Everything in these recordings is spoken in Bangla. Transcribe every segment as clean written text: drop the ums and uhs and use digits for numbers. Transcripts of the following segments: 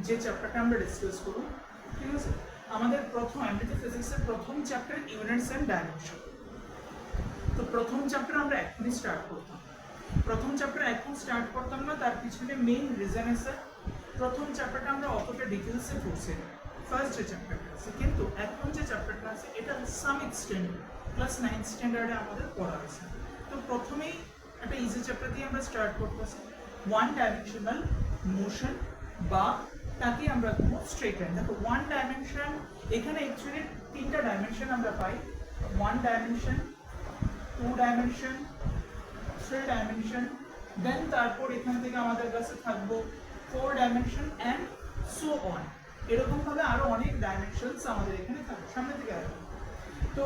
যে চ্যাপ্টারটা আমরা ডিসকাস করব, ঠিক আছে? আমাদের প্রথম এমনিতে ফিজিক্সের প্রথম চ্যাপ্টার ইউনিটস অ্যান্ড ডাইমেনশন। তো প্রথম চ্যাপ্টার আমরা এখনই স্টার্ট করতাম। প্রথম চ্যাপ্টার এখন স্টার্ট করতাম না, তার পিছনে মেইন রিজন আছে প্রথম চ্যাপ্টারটা আমরা অতটা ডিটেলসে পড়ছি না, ফার্স্ট যে চ্যাপ্টারটা আছে। কিন্তু এখন যে চ্যাপ্টারটা আছে এটা সাম এক্সটেন্ড ক্লাস 9 স্ট্যান্ডার্ডে আমাদের পড়া আছে। তো প্রথমেই একটা ইজি চ্যাপ্টার দিয়ে আমরা স্টার্ট করতেছি, ওয়ান ডাইমেনশনাল মোশন বা তাকে আমরা কোনো স্ট্রেট লাইন। দেখো ওয়ান ডাইমেনশন এখানে অ্যাকচুয়ালি তিনটা ডাইমেনশন আমরা পাই, one dimension, two dimension, three dimension, then তারপর এখান থেকে আমাদের কাছে থাকবো four dimension and so on. এরকমভাবে আরও অনেক ডাইমেনশনস আমাদের এখানে থাকে, সামনে থেকে আসবে। তো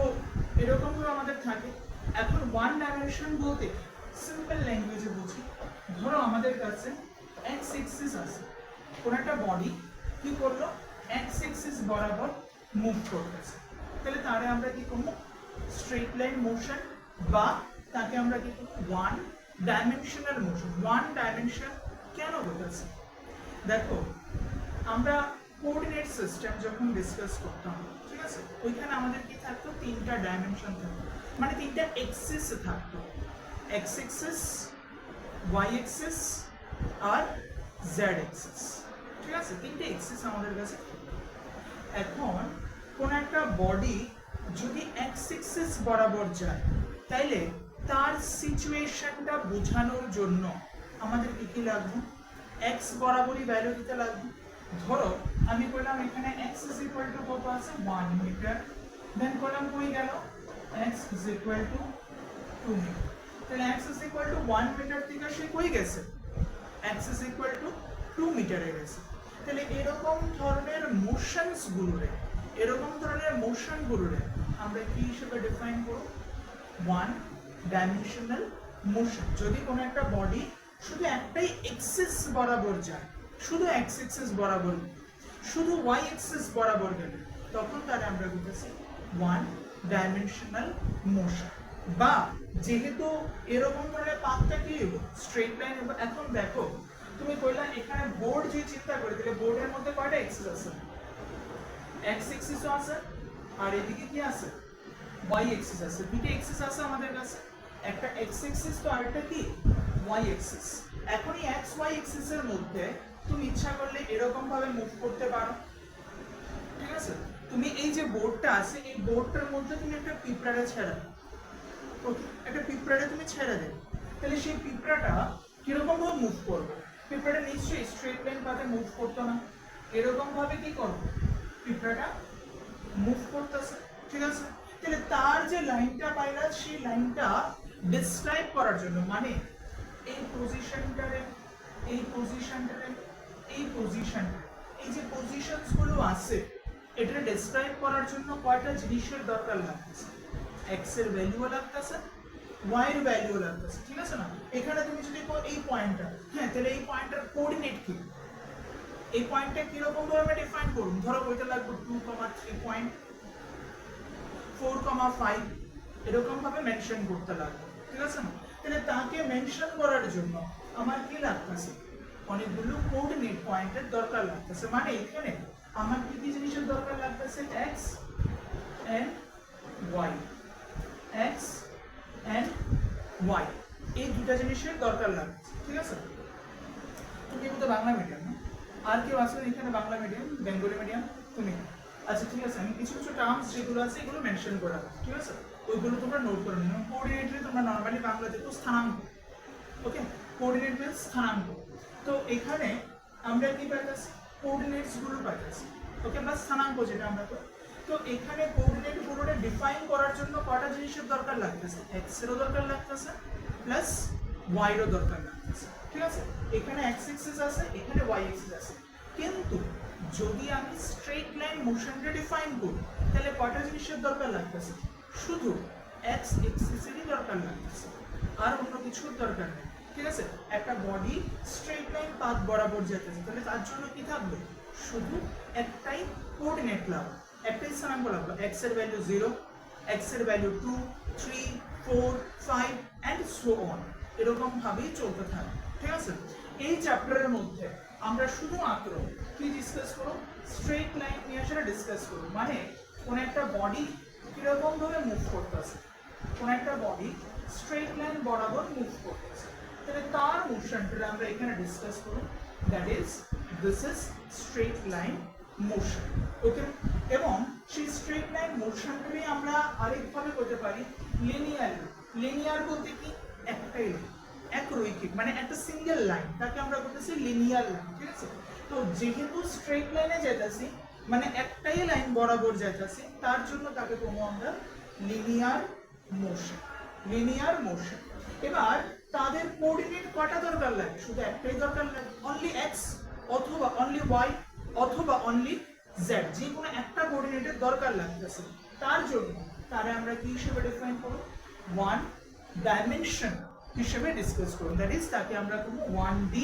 এরকমভাবে আমাদের থাকে। এখন ওয়ান ডাইমেনশন বলতে সিম্পল ল্যাঙ্গুয়েজে বুঝি, ধরো আমাদের কাছে এক্স এক্সিস আছে, কোনো একটা বডি কি করলো, এক্স এক্সিস বরাবর মুভ করতেছে, তাহলে তারে আমরা কি করবো, স্ট্রেট লাইন মোশন বা তাকে আমরা কি করবো, one dimensional motion. One dimension কেন বলতেছি, দেখো আমরা কোঅর্ডিনেট সিস্টেম যখন ডিসকাস করতাম, ঠিক আছে, ওইখানে আমাদের কি থাকতো, তিনটা ডাইমেনশন থাকতো, মানে তিনটা এক্সিস থাকতো, এক্স এক্সিস, ওয়াই এক্সিস আর জেড এক্সিস, ঠিক আছে, তিনটে এক্সিস আমাদের কাছে। এখন কোন একটা বডি যদি এক্স এক্সিস বরাবর যায়, তাইলে তার সিচুয়েশনটা বোঝানোর জন্য আমাদের কি কি লাগবে, এক্স বরাবরই ভ্যালু দিতে লাগবে। ধরো আমি করলাম এখানে এক্স ইজ ইকুয়াল টু কত আছে, 1 মিটার, দেন করলাম কই গেল, x is equal to 2 metre, তাহলে x is equal to 1 metre থেকে সে কই গেছে, এক্স ইজ ইকুয়াল টু 2 মিটারে গেছে। তাহলে এরকম ধরনের মোশনস গুলোরে, এরকম ধরনের মোশন গুলোরে আমরা কি হিসেবে ডিফাইন করব, ওয়ান ডাইমেনশনাল মোশন। যদি কোনো একটা বডি শুধু একটাই এক্সিস বরাবর যায়, শুধু এক্স এক্সিস বরাবর, শুধু ওয়াই এক্সিস বরাবর গেলে, তখন তারা আমরা বলতেছি ওয়ান ডাইমেনশনাল মোশন। বা যেহেতু এরকম ধরনের পাথটা কি স্ট্রেট লাইন। এখন দেখো তুমি কইলা এখানে বোর্ড যে চিন্তা করে দিলে, বোর্ডের মধ্যে কয়টা এক্সিস আছে, এক্স এক্সিসও আছে আর এদিকে কি আছে, ওয়াই এক্সিস আছে, দুটো এক্সিস আছে আমাদের কাছে, একটা এক্স এক্সিস তো আরেকটা কি ওয়াই এক্সিস। এখন এই এক্স ওয়াই এক্সিস এর মধ্যে তুমি ইচ্ছা করলে এরকম ভাবে মুভ করতে পারো, ঠিক আছে। তুমি এই যে বোর্ডটা আছে, এই বোর্ডটার মধ্যে তুমি একটা পিঁপড়ারে ছেড়ে দাও, একটা পিঁপড়ারে তুমি ছেড়ে দেবে, তাহলে সেই পিঁপড়াটা কিরকম ভাবে মুভ করবে, পিঁপড়াটা নিশ্চয়ই স্ট্রেট লাইন পাথে মুভ করতো না, এরকম ভাবে কি করবে, পিঁপড়াটা মুভ করতেছে, ঠিক আছে। তাহলে তার যে লাইনটা পাইলা, সেই লাইনটা ডিসক্রাইব করার জন্য, মানে এই পজিশনটারে, এই পজিশনটারে, এই পজিশনটা, এই যে পজিশনস গুলো আছে, এটা ডেসক্রাইব করার জন্য কয়টা জিনিসের দরকার লাগতেছে, এক্স এর ভ্যালুও লাগতেছে, ওয়াই এর ভ্যালুও লাগতেছে, ঠিক আছে না। এখানে তুমি যদি এই পয়েন্টটা, হ্যাঁ, তাহলে এই পয়েন্টটার কোঅর্ডিনেট কি, এই পয়েন্টটা কিরকম ভাবে ডিফাইন করুন, ধরো ওইটা লাগবে 2,3 পয়েন্ট, 4,5 এরকম ভাবে মেনশন করতে লাগবে, ঠিক আছে না। তাহলে তাকে মেনশন করার জন্য আমার কি লাগতেছে, অনেকগুলো কোঅর্ডিনেট পয়েন্টের দরকার লাগতেছে, মানে এখানে আমার কি কি জিনিসের দরকার লাগতেছে, X and Y, X and Y, এই দুটা জিনিসের দরকার লাগতেছে, ঠিক আছে। তুমি কিন্তু বাংলা মিডিয়াম না, আর কেউ আছে এখানে বাংলা মিডিয়াম, বেঙ্গলি মিডিয়াম, তুমি, আচ্ছা ঠিক আছে, আমি কিছু কিছু টার্মস যেগুলো আছে এগুলো মেনশন করে রাখবো, ঠিক আছে, ওইগুলো তোমরা নোট করে নিও। কোঅর্ডিনেটে তোমরা নর্মালি বাংলাতে তো স্থানাঙ্ক, ওকে, কোঅর্ডিনেট মিন্স স্থানাঙ্ক। তো এখানে আমরা কি পাইতেছি, কোঅর্ডিনেটস গুলো পাইতেছি, ওকে, বা স্থানাঙ্ক যেটা আমরা তো। তো এখানে কোঅর্ডিনেট গুলোকে ডিফাইন করার জন্য কয়টা জিনিসের দরকার লাগতেছে, এক্স এরও দরকার লাগতেছে প্লাস ওয়াই এরও দরকার লাগতেছে, ঠিক আছে। এখানে এক্স এক্সিস আছে, এখানে ওয়াই এক্সিস আছে, কিন্তু যদি আমি স্ট্রেট লাইন মোশনটা ডিফাইন করি, তাহলে কয়টা জিনিসের দরকার লাগতেছে, শুধু এক্স এক্সিসেরই দরকার লাগতেছে, আর অন্য কিছুর দরকার নেই, ঠিক আছে। একটা বডি স্ট্রেট লাইন পাথ বরাবর যেতেছে, তাহলে তার জন্য কি থাকবে, শুধু একটাই কোঅর্ডিনেট লাগবে, একটাই স্থানাঙ্ক লাগবে, এক্স এর ভ্যালু 0, এক্স এর ভ্যালু 2, 3, 4, 5 এন্ড সো অন, এরকম ভাবেই চলতে থাকবে, ঠিক আছে। এই চ্যাপ্টারের মধ্যে আমরা শুধুমাত্র কি ডিসকাস করব, স্ট্রেট লাইন নিয়ে সেটা ডিসকাস করব। মানে কোন একটা বডি কিরকম ভাবে মুভ করতেছে, কোন একটা বডি স্ট্রেট লাইন বরাবর মুভ করতেছে, তাহলে তার মোশনটা আমরা এখানে ডিসকাস করব। That is this is straight line motion. Okay, এবং সেই স্ট্রেট লাইন মোশনটাকে আমরা আরেকভাবে করতে পারি লিনিয়ার। লিনিয়ার বলতে কি, একটাই লাইন, এক রৈখিক, মানে একটা সিঙ্গেল লাইন, তাকে আমরা বলতেছি লিনিয়ার লাইন। ঠিক আছে, তো যেহেতু স্ট্রেট লাইনে যাইতাছি মানে একটাই লাইন বরাবর যাইতাছি, তার জন্য তাকে বলবো আমরা লিনিয়ার মোশন। Linear motion. এবার তাদের কোঅর্ডিনেট কটা দরকার লাগে? শুধু একটাই দরকার লাগে, অনলি এক্স অথবা অনলি ওয়াই অথবা অনলি জেড, যে কোনো একটা কোঅর্ডিনেটের দরকার লাগতেছে। তার জন্য তারে আমরা কি হিসেবে ডিফাইন করব, ওয়ান ডাইমেনশন হিসেবে ডিসকাস করব। দ্যাট ইজ তাকে আমরা করব 1D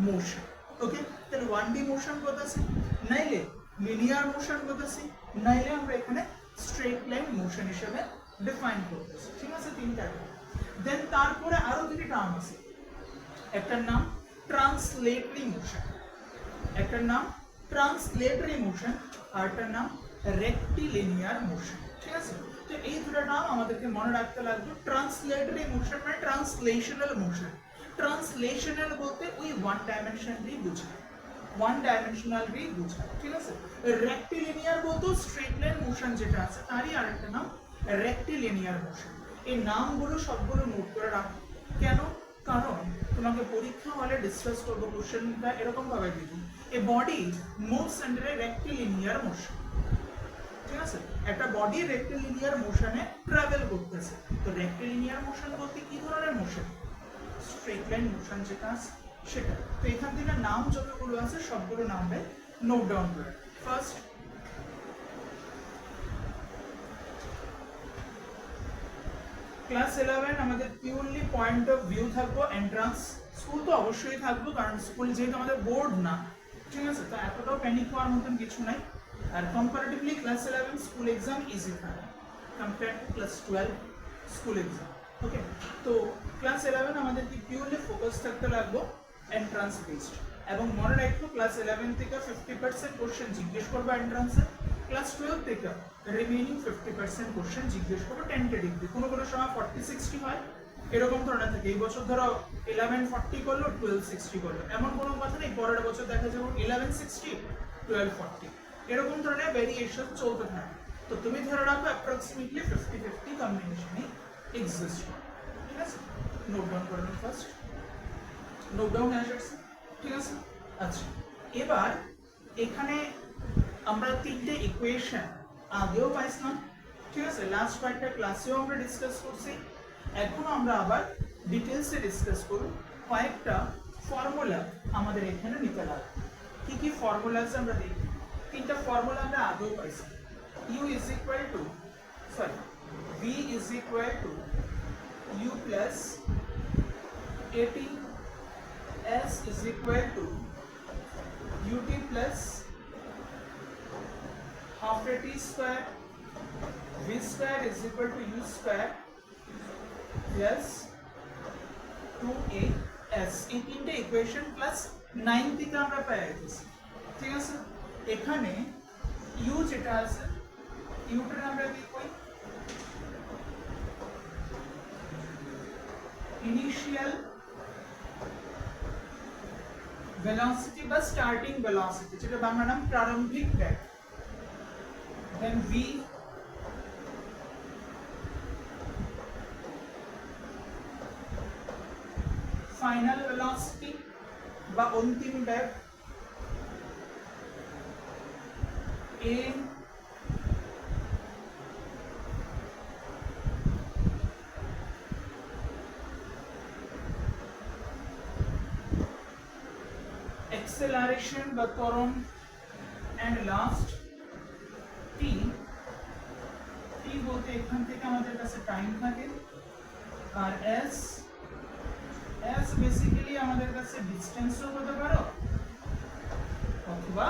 মোশন। ওকে, তাহলে 1D মোশন বলতেছি, নাইলে লিনিয়ার মোশন বলতেছি, নাইলে আমরা এখানে স্ট্রেট লাইন মোশন হিসেবে ডিফাইন করতেছি। ঠিক আছে, তিনটা। দেন তারপরে আরো দুটি টার্ম আছে, একটার নাম ট্রান্সলেটরি মোশন, একটার নাম ট্রান্সলেটরি মোশন, আর একটার নাম রেক্টিলিনিয়ার মোশন। ঠিক আছে, তো এই দুটো নাম আমাদেরকে মনে রাখতে লাগবে। ট্রান্সলেটরি মোশন মানে ট্রান্সলেশনাল মোশন। ট্রান্সলেশনাল বলতে ওই ওয়ান ডাইমেনশনালি বোঝায়, ওয়ান ডাইমেনশনালি বোঝায়। ঠিক আছে, রেক্টিলিনিয়ার বলতে স্ট্রেট লাইন মোশন যেটা আছে তারই আরেকটা নাম রেক্টিলিনিয়ার মোশন। এই নামগুলো সবগুলো নোট করে রাখো। কেন? কারণ তোমাকে পরীক্ষা হলে ডিসকাস করবো, কোশ্চেনটা এরকম ভাবে দিব, এ বডি মুভস আন্ডার এ রেক্টিলিনিয়ার মোশন। ঠিক আছে, একটা বডি রেক্টিলিনিয়ার মোশনে ট্রাভেল করতেছে। তো রেক্টিলিনিয়ার মোশন বলতে কি ধরনের মোশন? স্ট্রেট লাইন মোশন যেটা আছে সেটা। তো এখান থেকে নাম যতগুলো আছে সবগুলো নামে নোট ডাউন করে। ফার্স্ট, ক্লাস 11 আমাদের পিওরলি পয়েন্ট অফ ভিউ থাকবো এন্ট্রান্স। স্কুল তো অবশ্যই থাকবো, কারণ স্কুল যেহেতু আমাদের বোর্ড না, ঠিক আছে, তো এতটাও প্যানিক হওয়ার মতন কিছু নাই। আর comparatively class 11 school exam easy থাকে compare to class 12 school exam. Okay, তো ক্লাস 11 আমাদের কি পিওরলি ফোকাস থাকতে লাগবো এন্ট্রান্স বেসড। এবং মনে রাখবো ক্লাস 11 থেকে 50% কোশ্চেন জিজ্ঞেস করবো এন্ট্রান্সে, ক্লাস 12 থেকে রিমেইনিং 50% কোশ্চেন জিজ্ঞেস করবো টেন্টেটিভলি। কোনো কোনো সময় 40-60 হয়, এরকম ধরনের থাকে। এই বছর ধরো 1140 করলো, 1260 করলো, এমন কোনো কথা নেই। পরের বছর দেখা যাবে 1160, 1240, এরকম ধরনের ভেরিয়েশন চলতে থাকে। তো তুমি ধরে রাখো অ্যাপ্রক্সিমেটলি 50-50 কম্বিনেশনই এক্সিস্ট করে। ঠিক আছে, নোট ডাউন করে নাও ফার্স্ট, নোট ডাউন আসছে। ঠিক আছে, আচ্ছা, এবার এখানে আমরা তিনটে ইকুয়েশন আগেও পাইছিলাম। ঠিক আছে, লাস্ট কয়েকটা ক্লাসেও আমরা ডিসকাস করছি। এখন আমরা আবার ডিটেলসে ডিসকাস করব। কয়েকটা ফর্মুলা আমাদের এখানে নিতে লাগবে। কি কি ফর্মুলা আছে আমরা দেখি। তিনটা ফর্মুলা আমরা আগেও পাইছি। u is equal to, sorry, v is equal to u plus at, s is equal to ut plus half at square, v square is equal to u square plus 2as। এই তিনটে ইকুয়েশন ক্লাস 9 থেকে আমরা পেয়ে গেছি। ঠিক আছে, এখানে u যেটা আছে, ইউটার আমরা কি কই, ইনিশিয়াল ভেলোসিটি বা স্টার্টিং ভেলোসিটি, যেটা বাংলা নাম প্রারম্ভিক বেগ। দেন v ফাইনাল ভেলোসিটি বা অন্তিম বেগ, a acceleration বা ত্বরণ, and last t। t বলতে এখান থেকে আমাদের কাছে টাইম থাকে, আর s বেসিক্যালি আমাদের কাছে ডিসটেন্সও হতে পারো অথবা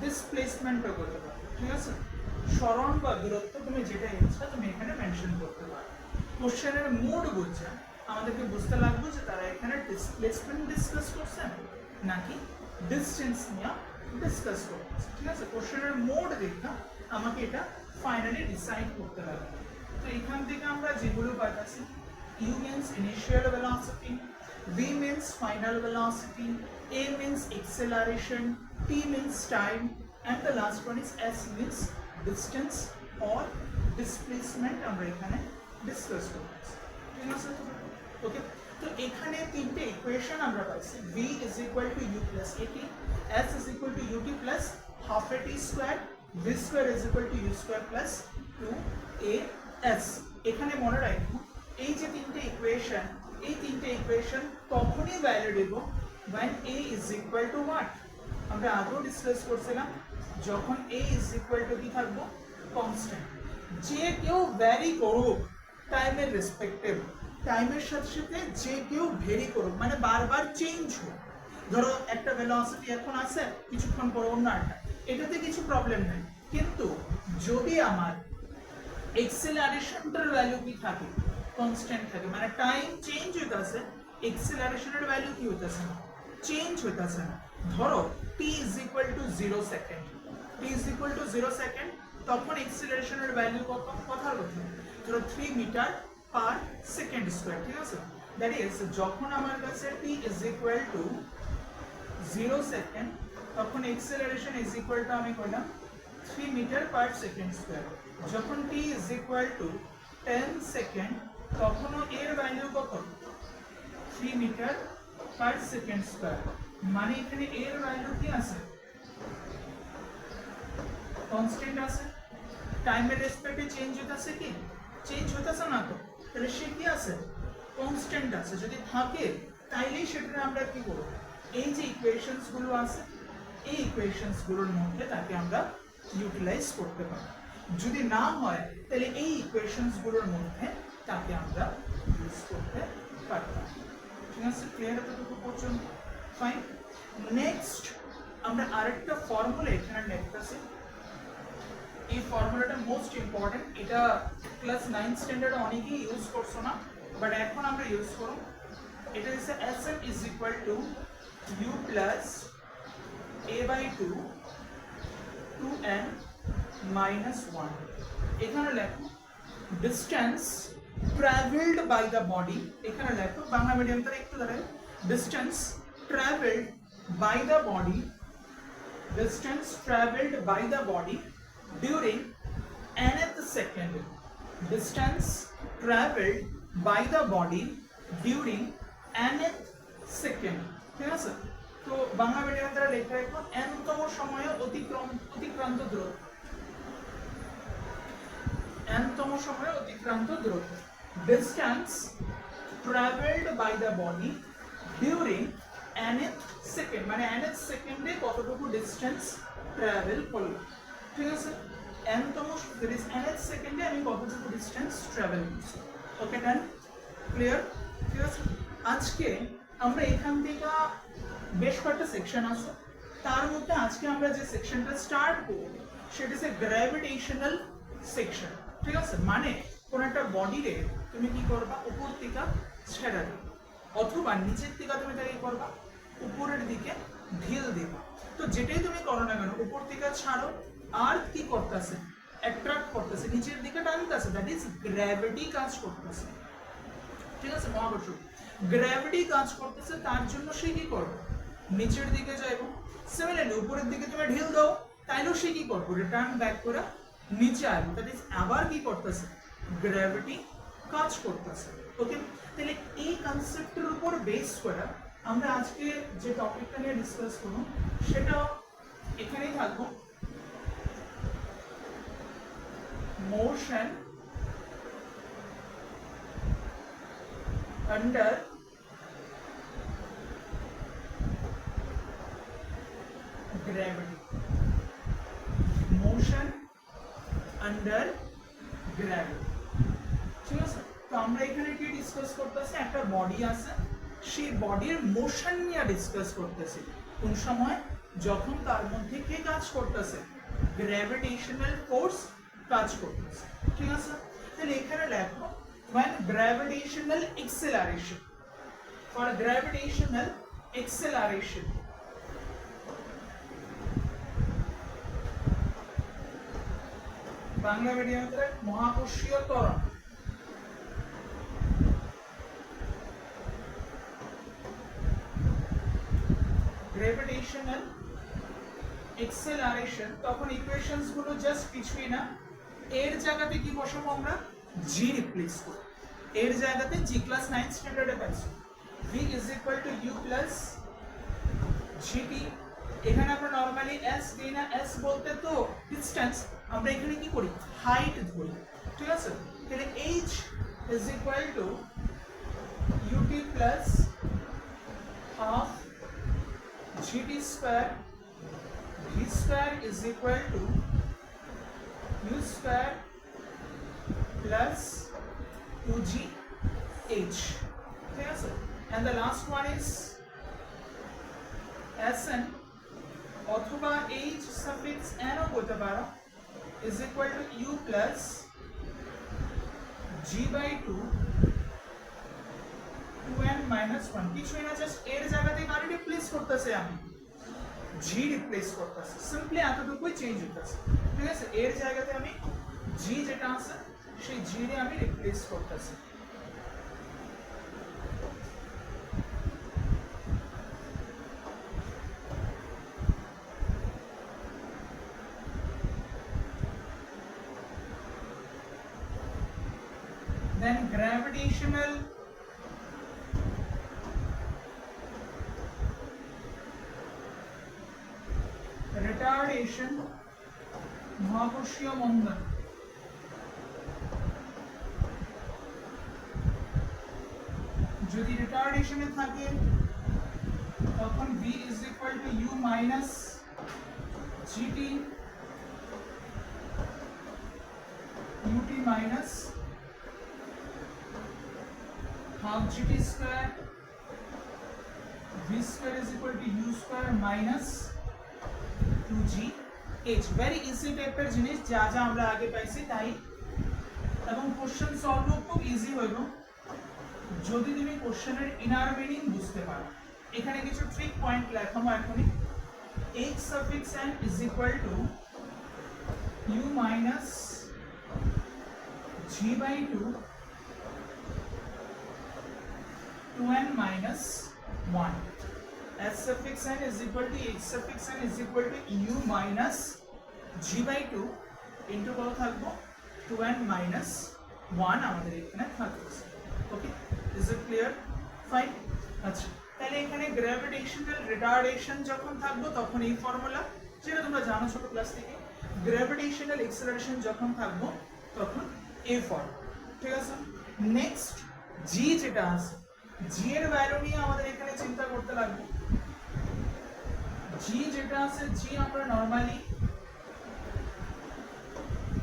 ডিসপ্লেসমেন্টও করতে পারো। ঠিক আছে, সরণ বা দূরত্ব তুমি যেটা ইচ্ছা তুমি এখানে মেনশন করতে পারো। কোশ্চেনের মোড বুঝে আমাদেরকে বুঝতে লাগবে যে তারা এখানে ডিসপ্লেসমেন্ট ডিসকাস করছেন নাকি ডিসটেন্স নিয়ে ডিসকাস করছে। ঠিক আছে, কোশ্চেনের মোড দেখা আমাকে এটা ফাইনালি ডিসাইড করতে হবে। তো এখান থেকে আমরা যেগুলো পাইতেছি, u means initial velocity, v means final velocity, a means acceleration, t means time, and the last one is s means distance or displacement আমরা এখানে ডিসকাস করতেছি। ঠিক আছে, ওকে। তো এখানে তিনটে ইকুয়েশন আমরা পাইছি, v is equal to u plus at, s is equal to ut plus half at square, v square is equal to u square plus 2as। এখানে মনে রাখবো এই যে তিনটে ইকুয়েশন, এই তিনটে ইকুয়েশন তখনই ভ্যালিড হবে when a is equal to what, আমরা আগেও ডিসকাস করছিলাম, যখন a is equal to কি থাকবো, কনস্ট্যান্ট। যে কেউ ভ্যারি করুক টাইমের রেসপেক্টিভ, টাইমের সাথে সাথে যে কেউ ভেরি করুক, মানে বারবার চেঞ্জ হোক। ধরো একটা ভেলোসিটি এখন আছে, কিছুক্ষণ পর অন্য একটা, এটাতে কিছু প্রবলেম নেই। কিন্তু যদি আমার এক্সেলারেশনটার ভ্যালু কি থাকে, কনস্ট্যান্ট থাকে, মানে টাইম চেঞ্জ হইতাছে, এক্সেলারেশনের ভ্যালু কি হইতাছে না, চেঞ্জ হইতাছে না। ধরো t is equal to 0 second, t is equal to 0 second, তখন এক্সেলারেশনের ভ্যালু কত, কথার কথা ধরো 3 মিটার পার সেকেন্ড স্কয়ার। ঠিক আছে, দ্যাট ইজ যখন আমার কাছে t is equal to 0 second, তখন এক্সেলারেশন is equal to আমি কইলাম 3 মিটার পার সেকেন্ড স্কয়ার। যখন t is equal to 10 second, তখনও এর ভ্যালু কত, 3 মিটার পার সেকেন্ড স্কয়ার। মানে এখানে এর ভ্যালু কি আছে, কনস্ট্যান্ট আছে। টাইমের রেসপেক্টে চেঞ্জ হইতাছে কি, চেঞ্জ হইতাছে না তো, তাহলে সে কি আছে, কনস্ট্যান্ট আছে। যদি থাকে তাইলেই সেটা আমরা কি করব, এই যে ইকুয়েশনস গুলো আছে, এই ইকুয়েশনস গুলোর মধ্যে তাকে আমরা ইউটিলাইজ করতে পারি। যদি না হয় তাহলে এই ইকুয়েশনস গুলোর মধ্যে তাকে আমরা ইউজ করতে পারতাম। ঠিক আছে, ক্লিয়ার এতটুকু পর্যন্ত? ফাইন। নেক্সট আমরা আরেকটা ফর্মুলা এখানে লিখতেছি। এই ফর্মুলাটা মোস্ট ইম্পর্টেন্ট, এটা ক্লাস 9 স্ট্যান্ডার্ডে অনেকেই ইউজ করছো না, বাট এখন আমরা ইউজ করব। এটা হচ্ছে Sm is equal to u plus a by 2 2n minus 1। এখানে লেখো distance traveled by the body, এখানে লেখো বাংলা মিডিয়াম তার একটু দাঁড়ায়, distance traveled by the body, distance traveled by the body during nth second, distance traveled by the body during nth second। ঠিক আছে, তো বাংলা মিডিয়াম দ্বারা লেখা এখন nতম সময়ে অতিক্রান্ত দূরত্ব, nতম সময়ে অতিক্রান্ত দূরত্ব, distance traveled by the body during nth second, মানে nth সেকেন্ডে কতটুকু ডিসটেন্স ট্রাভেল করলো। ঠিক আছে, nতম nth সেকেন্ডে আমি কতটুকু ডিসটেন্স ট্রাভেল করছি। ওকে, ডান, ক্লিয়ার? ঠিক আছে, আজকে আমরা এখান থেকে বেশ কয়েকটা সেকশন আছে, তার মধ্যে আজকে আমরা যে সেকশনটা স্টার্ট করব সেটা হচ্ছে গ্র্যাভিটেশনাল সেকশন। ঠিক আছে, মানে কোন একটা বডিরে তুমি কি করবা, উপর থেকে ছেড়ে দিবা, অথবা নিচের থেকে তুমি তাকে কি করবা, উপরের দিকে ঢিল দিবা। তো যেটাই তুমি করো না কেন, উপর থেকে ছাড়ো, আর কি করতেছে, অ্যাট্রাক্ট করতেছে, নিচের দিকে টানতেছে, দ্যাট ইজ গ্র্যাভিটি কাজ করতেছে। ঠিক আছে, মহাকর্ষ গ্র্যাভিটি কাজ করতেছে, তার জন্য সে কি করবে, নিচের দিকে যাইব। সিমিলারলি উপরের দিকে তুমি ঢিল দাও, তাইলেও সে কি করবে, রিটার্ন ব্যাক করে নিচে আসবে, দ্যাট ইজ আবার কি করতেছে, গ্র্যাভিটি কাজ করতেছে। ওকে, তাহলে এই কনসেপ্টের উপর বেস করে আমরা আজকে যে টপিকটা নিয়ে ডিসকাস করব সেটা এখানেই থাকবো, motion under gravity, motion under gravity. ঠিক আছে, তো আমরা এখানে কি ডিসকাস করতেছি, একটা বডি আছে, সেই বডির মোশন নিয়ে ডিসকাস করতেছি। কোন সময়, যখন তার মধ্যে কে কাজ করতেছে, গ্র্যাভিটেশনাল ফোর্স কাজ করতেছে। ঠিক আছে, তাহলে এখানে লেখো when gravitational acceleration, for gravitational acceleration, Bangla মিডিয়ামে মহাকর্ষীয় ত্বরণ, gravitational acceleration, তখন ইকুয়েশনস গুলো জাস্ট কিছুই না, এর জায়গাতে কি বসাবো আমরা, g রিপ্লেস করব। এর জায়গাতে g ক্লাস 9 স্ট্যান্ডার্ডে পাইছো, v is equal to u plus gt। এখানে আমরা নরমালি s দিই না, s বলতে তো ডিসটেন্স, আমরা এখানে কি করি, হাইট ধরি, ঠিক আছে। তাহলে h is equal to ut plus half gt square, v square is equal to u square plus 2gh, ঠিক আছে। and the last one is sn অথবা h suffix n ও বলতে পারো is equal to u plus g by 2 2n minus 1, কিছুই না, জাস্ট এর জায়গাতে কারে রিপ্লেস করতেছে, আমি g রিপ্লেস করতেছি, সিম্পলি এতটুকুই চেঞ্জ হইতাছে, ঠিক আছে। এর জায়গাতে আমি g যেটা আছে সেই g রে আমি রিপ্লেস করতেছি। then gravitational retardation, মহাকর্ষীয় মন্দন, যদি রিটার্ডেশনে থাকে তখন v is equal to u minus gt ut minus half gt square, v square is equal to u square minus 2gh। very easy টাইপের জিনিস, যা যা আমরা আগে পাইছি তাই, এবং কোশ্চেন সলভ খুব ইজি হইব যদি তুমি কোশ্চেনের ইনার মিনিং বুঝতে পারো। এখানে কিছু ট্রিক পয়েন্ট লেখাবো এখনই। h suffix n is equal to u minus g by 2 2n minus 1, s suffix n is equal to h suffix n is equal to u minus g by 2 into কত থাকবো 2n minus 1 আমাদের এখানে থাকবে। ওকে, ইজ ইট ক্লিয়ার? ফাইন। আচ্ছা, তাহলে এখানে গ্র্যাভিটেশনাল রিটার্ডেশন যখন থাকবো তখন এই ফর্মুলা, যেটা তোমরা জানো ছোট ক্লাস থেকে। গ্র্যাভিটেশনাল এক্সেলারেশন যখন থাকবো তখন এই ফর্ম, ঠিক আছে। নেক্সট জি যেটা আছে, জি এর ভ্যালু নিয়ে আমাদের এখানে চিন্তা করতে লাগবে। জি যেটা আছে, জি আমরা নরমালি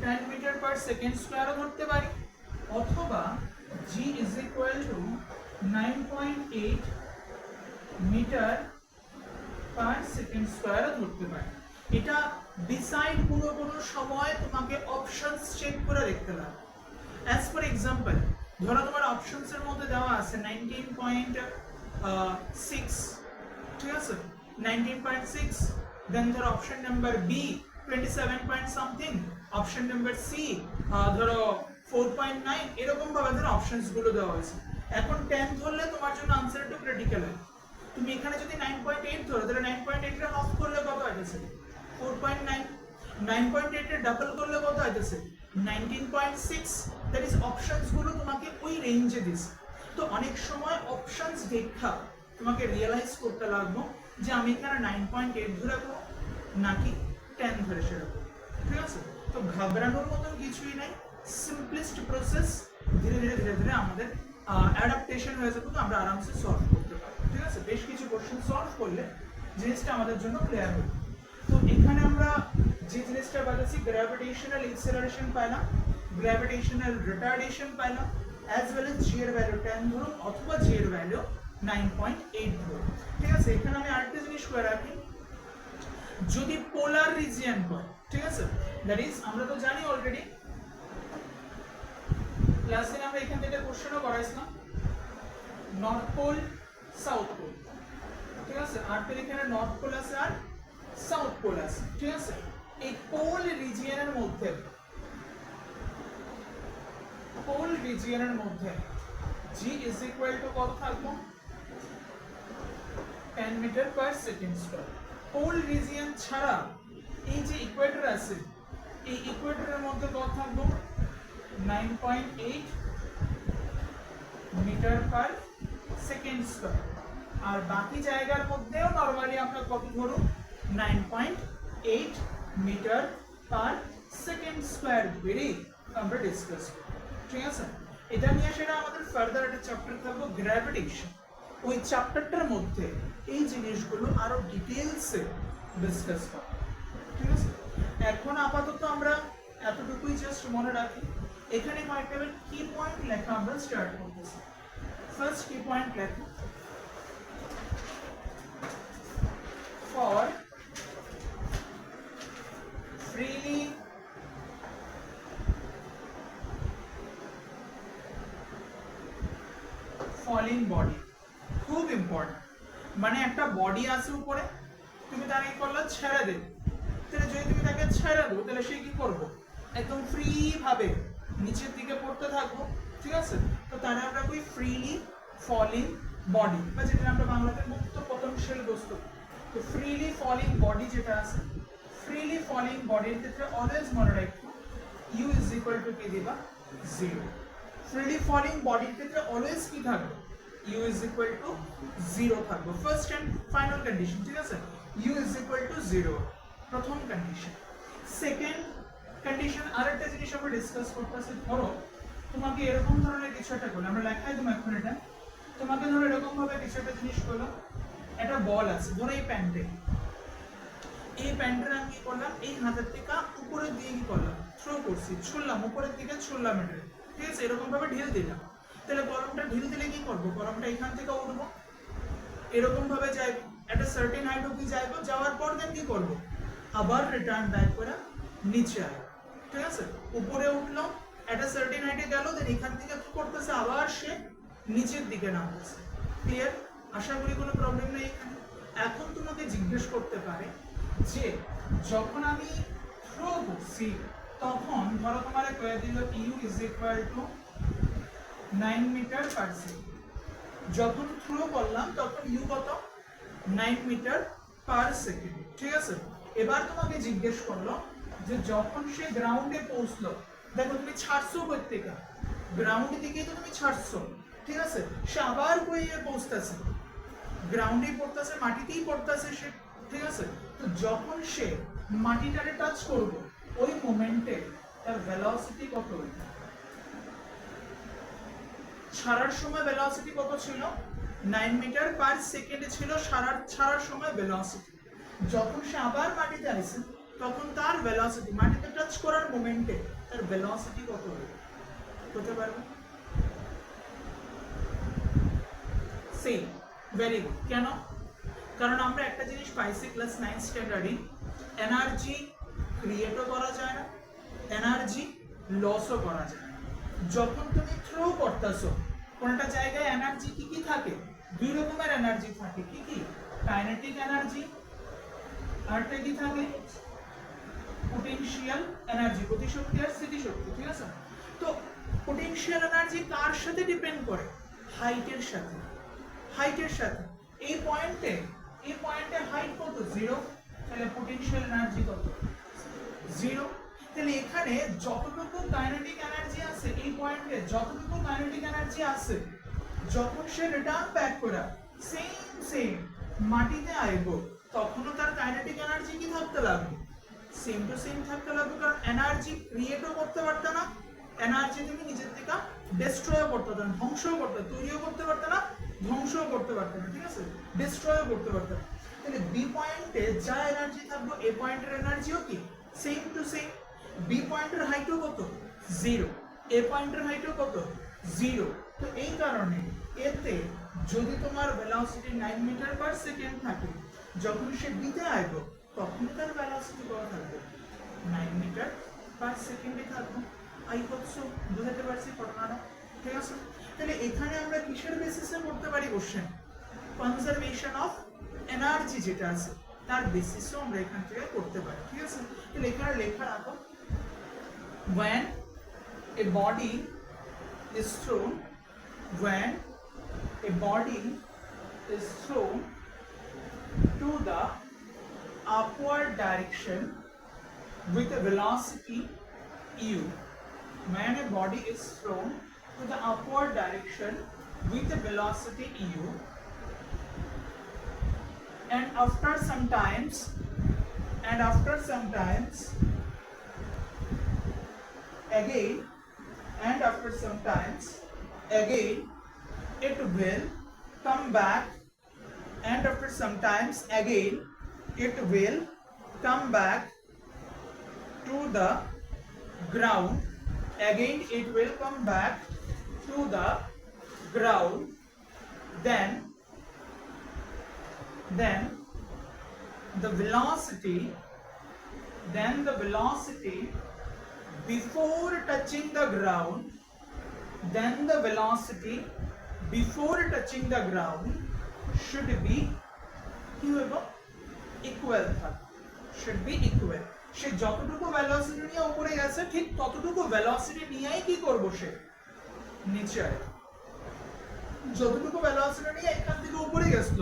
10 মিটার পার সেকেন্ড স্কয়ারও ধরতে পারি, অথবা g is equal to 9.8 metre per second স্কয়ারও ধরতে পারি। এটা ডিসাইড কোনো সময় তোমাকে অপশনস চেক করে দেখতে লাগবে। অ্যাজ ফর এক্সাম্পল, ধরো তোমার অপশনস এর মধ্যে দেওয়া আছে 19.6, ঠিক আছে, 19.6, দেন ধরো option number B 27 point something, option number C ধরো 4.9, এরকম ভাবে ধরো অপশনস গুলো দেওয়া হয়েছে। এখন 10 ধরলে তোমার জন্য আনসার একটু ক্রিটিক্যাল হয়। তুমি এখানে যদি 9.8 ধরো, তাহলে 9.8 এর হাফ করলে কত আসছে 4.9, 9.8 এর ডাবল করলে কত আসছে 19.6। দ্যাট ইজ অপশনস গুলো তোমাকে ওই রেঞ্জে দিছে। তো অনেক সময় অপশনস দেখা তোমাকে রিয়েলাইজ করতে লাগবে যে আমি এখানে 9.8 ধরে করব নাকি 10 ধরে সেটা করব, ঠিক আছে। তো ঘাবড়ানোর মতো কিছুই নাই, সিম্পলেস্ট প্রসেস। ধীরে ধীরে আমাদের অ্যাডাপ্টেশন হয়ে যাবে, তো আমরা আরামসে সলভ করতে পারবো, ঠিক আছে। বেশ কিছু কোশ্চেন সলভ করলে জিনিসটা আমাদের জন্য ক্লিয়ার হবে। তো এখানে আমরা যে জিনিসটা বলেছি, গ্র্যাভিটেশনাল এক্সেলারেশন পাইলাম, গ্র্যাভিটেশনাল রিটার্ডেশন পাইলাম, অ্যাজ ওয়েল এজ জি এর ভ্যালু 10 ধরুন অথবা জি এর ভ্যালু 9.8 ধরুন, ঠিক আছে। এখানে আমি আরেকটা জিনিস করে রাখি, যদি পোলার রিজিয়ন হয়, ঠিক আছে, দ্যাট ইজ আমরা তো জানি অলরেডি লাস্ট দিন আমরা এখান থেকে কোশ্চেনও করাইছিলাম নর্থ পোল সাউথ পোল, ঠিক আছে। আর্থের এখানে নর্থ পোল আছে আর সাউথ পোল আছে, ঠিক আছে। এই পোল রিজিয়নের মধ্যে g is equal to কত থাকবো 10 metre per second square. Pole region ছাড়া এই যে ইকুয়েটর আছে এই ইকুয়েটরের মধ্যে কত থাকবো 9.8 মিটার পার সেকেন্ড স্কয়ার। আর বাকি জায়গার মধ্যেও নরমালি আমরা কত ধরুন 9.8 মিটার পার সেকেন্ড স্কয়ার ধরেই আমরা ডিসকাস করব, ঠিক আছে। এটা নিয়ে সেটা আমাদের ফার্দার একটা চ্যাপ্টার থাকবে গ্র্যাভিটেশন, ওই চ্যাপ্টারটার মধ্যে এই জিনিসগুলো আরো ডিটেইলসে ডিসকাস করব, ঠিক আছে। এখন আপাতত আমরা এতটুকুই জাস্ট মনে রাখি। এখানে কয়েকটা কি পয়েন্ট লেখা আমরা স্টার্ট করতেছি। ফার্স্ট কি পয়েন্ট লেখা for freely falling body, খুব ইম্পর্টেন্ট। মানে একটা বডি আছে উপরে, তুমি তাকে কি করলে ছেড়ে দেবে, তাহলে যদি তুমি তাকে ছেড়ে দাও তাহলে সে কি করবো একদম ফ্রি ভাবে নিচের দিকে পড়তে থাকবো, ঠিক আছে। তো তাহলে আমরা কই ফ্রিলি ফলিং বডি, বা যেটা আমরা বাংলাতে মুক্ত পতনশীল বস্তু। তো ফ্রিলি ফলিং বডি যেটা আছে, ফ্রিলি ফলিং বডির ক্ষেত্রে অলওয়েজ মনে রাখো u ইজ ইকুয়াল টু কি দিবা 0। ফ্রিলি ফলিং বডির ক্ষেত্রে অলওয়েজ কি থাকবে u ইজ ইকুয়াল টু 0 থাকবে, ফার্স্ট এন্ড ফাইনাল কন্ডিশন, ঠিক আছে। u ইজ ইকুয়াল টু 0 প্রথম কন্ডিশন। সেকেন্ড কন্ডিশন আরেকটা জিনিস আমরা ডিসকাস করতেছি। ধরো তোমাকে এরকম ধরনের কিছু একটা করলো, আমরা লেখাই দেবো এখন এটা। তোমাকে ধরো এরকম ভাবে কিছু একটা জিনিস করলো, একটা বল আছে ধরো এই প্যান্টে, এই প্যান্টের আমি কি করলাম এই হাতের থেকে উপরের দিকে কি করলাম থ্রো করছি, ছুড়লাম উপরের দিকে, ছুড়লাম এটা, ঠিক আছে। এরকম ভাবে ঢিল দিলাম, তাহলে কলমটা ঢিল দিলে কি করবো কলমটা এখান থেকে উঠবো, এরকম ভাবে যাইবো একটা সার্টেন হাইট অবধি যাইবো, যাওয়ার পর দেন কি করবো আবার রিটার্ন ব্যাক করে নিচে আসবো, ঠিক আছে। উপরে উঠলো একটা সার্টেন হাইটে গেল, দেন এখান থেকে কি করতেছে আবার সে নিচের দিকে নামতেছে। ক্লিয়ার? আশা করি কোনো প্রবলেম নেই এখানে। এখন তোমাকে জিজ্ঞেস করতে পারে যে যখন আমি থ্রো করছি তখন ধরো তোমার কয়ে দিল u is equal to 9 metre per second. যখন থ্রো করলাম তখন u কত 9 মিটার পার সেকেন্ড, ঠিক আছে। এবার তোমাকে জিজ্ঞেস করলো যে যখন সে গ্রাউন্ডে পৌঁছলো, দেখো তুমি ছাড়ছো কই থেকে গ্রাউন্ডের দিকেই তো তুমি ছাড়ছো, ঠিক আছে। সে আবার কই পৌঁছতেছে গ্রাউন্ডেই পড়তেছে, মাটিতেই পড়তেছে সে, ঠিক আছে। তো যখন সে মাটিটারে টাচ করবে ওই মোমেন্টে তার ভেলোসিটি কত হইবে? ছাড়ার সময় ভেলোসিটি কত ছিল 9 মিটার পার সেকেন্ডে ছিল ছাড়ার সময় ভেলোসিটি। যখন সে আবার মাটিতে আসে তখন তার ভেলোসিটি মাটিতে টাচ করার মোমেন্টে তার ভেলোসিটি কত হইবে হতে পারবে? সেম। Very good. কেন? কারণ আমরা একটা জিনিস পাইছি ক্লাস 9 স্ট্যান্ডার্ডে, এনার্জি ক্রিয়েটও করা যায় না, এনার্জি লসও করা যায় না। যখন তুমি থ্রো করতেছো কোনটা জায়গায় এনার্জি কি কি থাকে? দুই রকমের এনার্জি থাকে। কি কি? কাইনেটিক এনার্জি আর কি থাকে পোটেনশিয়াল এনার্জি, গতিশক্তি আর স্থিতিশক্তি, ঠিক আছে। তো পোটেনশিয়াল এনার্জি কার সাথে ডিপেন্ড করে? হাইটের সাথে। হাইটের সাথে এই পয়েন্টে হাইট কত 0, তাহলে পোটেনশিয়াল এনার্জি কত 0। তাহলে এখানে যতটুকু কাইনেটিক এনার্জি আছে এই পয়েন্টে যতটুকু কাইনেটিক এনার্জি আছে যখন সে রিটার্ন ব্যাক করে সেম মাটিতে আইবো তখনও তার কাইনেটিক এনার্জি কি থাকতে লাগবে সেম টু সেম থাকতে লাগবে, কারণ এনার্জি ক্রিয়েটও করতে পারতো না, এনার্জি তুমি নিজের থেকে ডিস্ট্রয়ও করতে পারতো না, ধ্বংসও করতে, তৈরিও করতে পারতো না, ধ্বংসও করতে পারতো না, ঠিক আছে, ডিস্ট্রয়ও করতে পারতো না। তাহলে বি পয়েন্টে যা এনার্জি থাকবে এ পয়েন্টের এনার্জিও কি সেম টু সেম। বি পয়েন্টের হাইটও কত 0, এ পয়েন্টের হাইটও কত 0। তো এই কারণে এতে যদি তোমার ভেলোসিটি 9 মিটার পার সেকেন্ড থাকে যখন সে বিতে আইবো তখন তার ভেলোসিটি কত থাকবে 9 মিটার পার সেকেন্ডে থাকবে। আই হোপ সো বুঝাতে পারছি ঘটনাটা, ঠিক আছে? তাহলে এখানে আমরা কিসের বেসিসে করতে পারি কোশ্চেন? কনজারভেশন অফ এনার্জি যেটা আছে তার বেসিসও আমরা এখান থেকে করতে পারি, ঠিক আছে? তাহলে এখানে লেখা রাখো, when a body is thrown, when a body is thrown to the upward direction with a velocity u, when a body is thrown to the upward direction with a velocity u, and after some times again it will come back, and after some times again it will come back to the ground, again it will come back to the ground, then the velocity before touching the ground, should be equal, should be equal. সে যতটুকু ভেলোসিটি নিয়ে উপরে গেছে ঠিক ততটুকু ভেলোসিটি নিয়েই কি করব, সে নিচে আসবে। যতটুকু ভেলোসিটি নিয়ে এখান থেকে উপরে গেছিল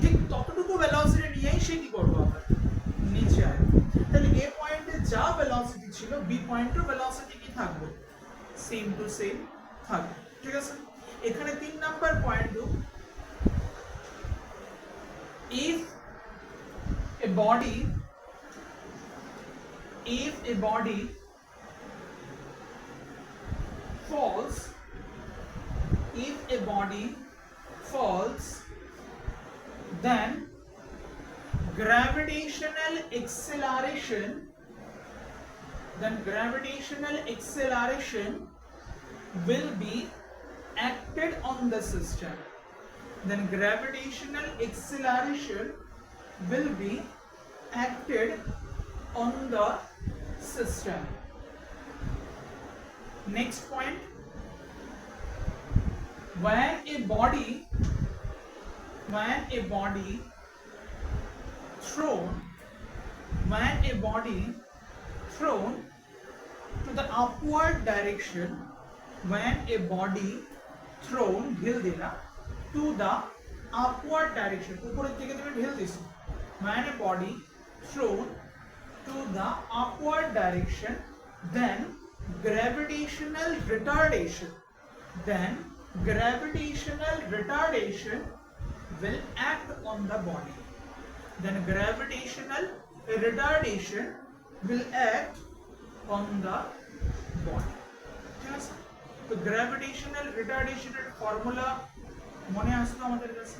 ঠিক ততটুকু ভেলোসিটি নিয়েই সে কি করব, আমরা নিচে আসবে। তাহলে এ পয়েন্টে যা ভেলোসিটি ছিল বি পয়েন্টের ভেলোসিটি কি থাকবে, সেম টু সেম থাকবে, ঠিক আছে? এখানে 3 number point, if a body falls, then gravitational acceleration will be acted on the system, Next point, when a body thrown to the upward direction, ঢিল দিলা to the upward direction, উপরের দিকে তুমি ঢিল দিছো, when a body thrown to the upward direction, then gravitational retardation will act on the body, ঠিক আছে? তো গ্র্যাভিটেশনাল রিটার্ডেশনের ফর্মুলা মনে আসতো আমাদের কাছে,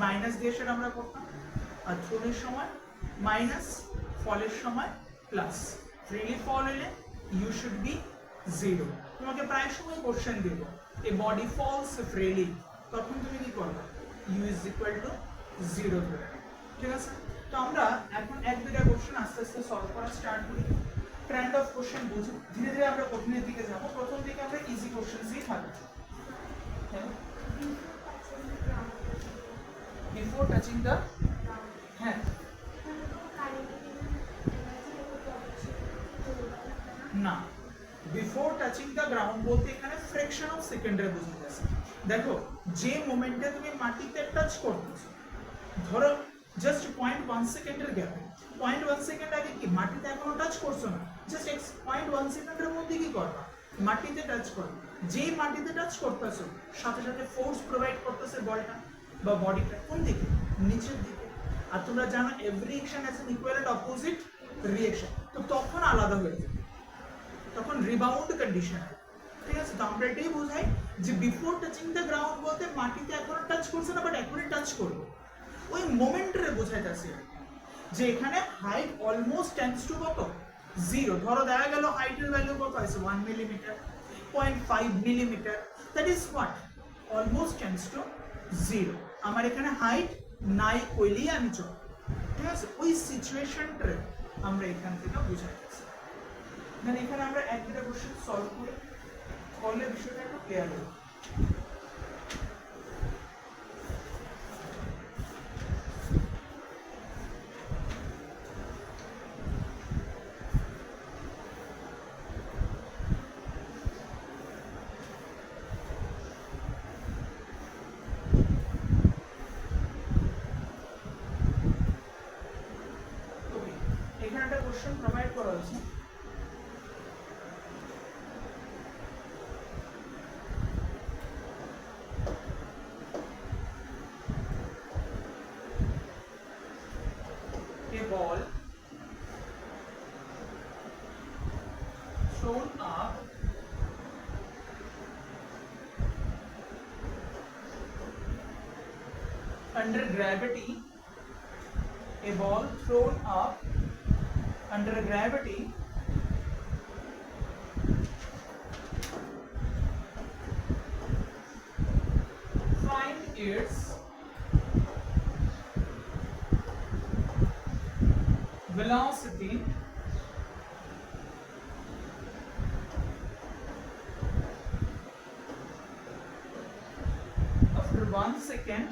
মাইনাস দিয়ে সেটা আমরা করতাম, আর থ্রোনের সময় মাইনাস, ফলের সময় প্লাস। ফ্রিলি ফল হলে ইউ শুড বি 0। তোমাকে প্রায় সময় কোশ্চেন দেব এ বডি ফলস ফ্রিলি, তখন তুমি কি করবে, ইউ ইজ ইকুয়াল টু 0 ধরে, ঠিক আছে? তো আমরা এখন 1-2টা কোশ্চেন আস্তে আস্তে সলভ করা স্টার্ট করি। ট্রেন্ড অফ কোশ্চেন বুঝো, ধীরে ধীরে আমরা কঠিনের দিকে যাব। প্রথম দিকে আমরা ইজি কোশ্চেনসই থাকবে। বিফোর টাচিং দ্য, হ্যাঁ না, বিফোর টাচিং দ্য গ্রাউন্ড বলতে এখানে ফ্র্যাকশন অফ সেকেন্ডে বুঝে গেছে। দেখো যে মোমেন্টে তুমি মাটিতে টাচ করতেছো, ধরো জাস্ট 0.1 সেকেন্ডের গ্যাপে, 0.1 সেকেন্ড আগে কি মাটিতে এখনো টাচ করছো না, জাস্ট 0.1 সেকেন্ডের মধ্যে কি করবা, মাটিতে টাচ করবে। যেই মাটিতে টাচ করতেছো সাথে সাথে ফোর্স প্রোভাইড করতেছে বলটা বা বডিটা কোন দিকে, নিচের দিকে। আর তোমরা জানো every action has an equal and opposite reaction, তো তখন আলাদা হয়ে যাবে, তখন রিবাউন্ড কন্ডিশন, ঠিক আছে? তো আমরা এটাই বোঝাই যে বিফোর টাচিং দ্য গ্রাউন্ড বলতে মাটিতে এখনো টাচ করছে না, বাট এখনই টাচ করবো, ওই মোমেন্টরে বোঝাইতেছে যে এখানে হাইট অলমোস্ট টেন্ডস টু কত, 0। ধরো দেখা গেল হাইটের ভ্যালু কত আছে, 1 millimetre, 0.5 millimetre, that is what, almost tends to 0। আমার এখানে হাইট নাই কইলেই আমি চল, ঠিক আছে? ওই সিচুয়েশনটা আমরা এখান থেকে বুঝাইতেছি। দেন এখানে আমরা এক দুটা কোশ্চেন সলভ করি, করলে বিষয়টা একটু ক্লিয়ার হবে। এখানে একটা কোশ্চেন প্রোভাইড করা হয়েছে, a ball thrown up under gravity, a ball thrown up under gravity find its velocity after 1 second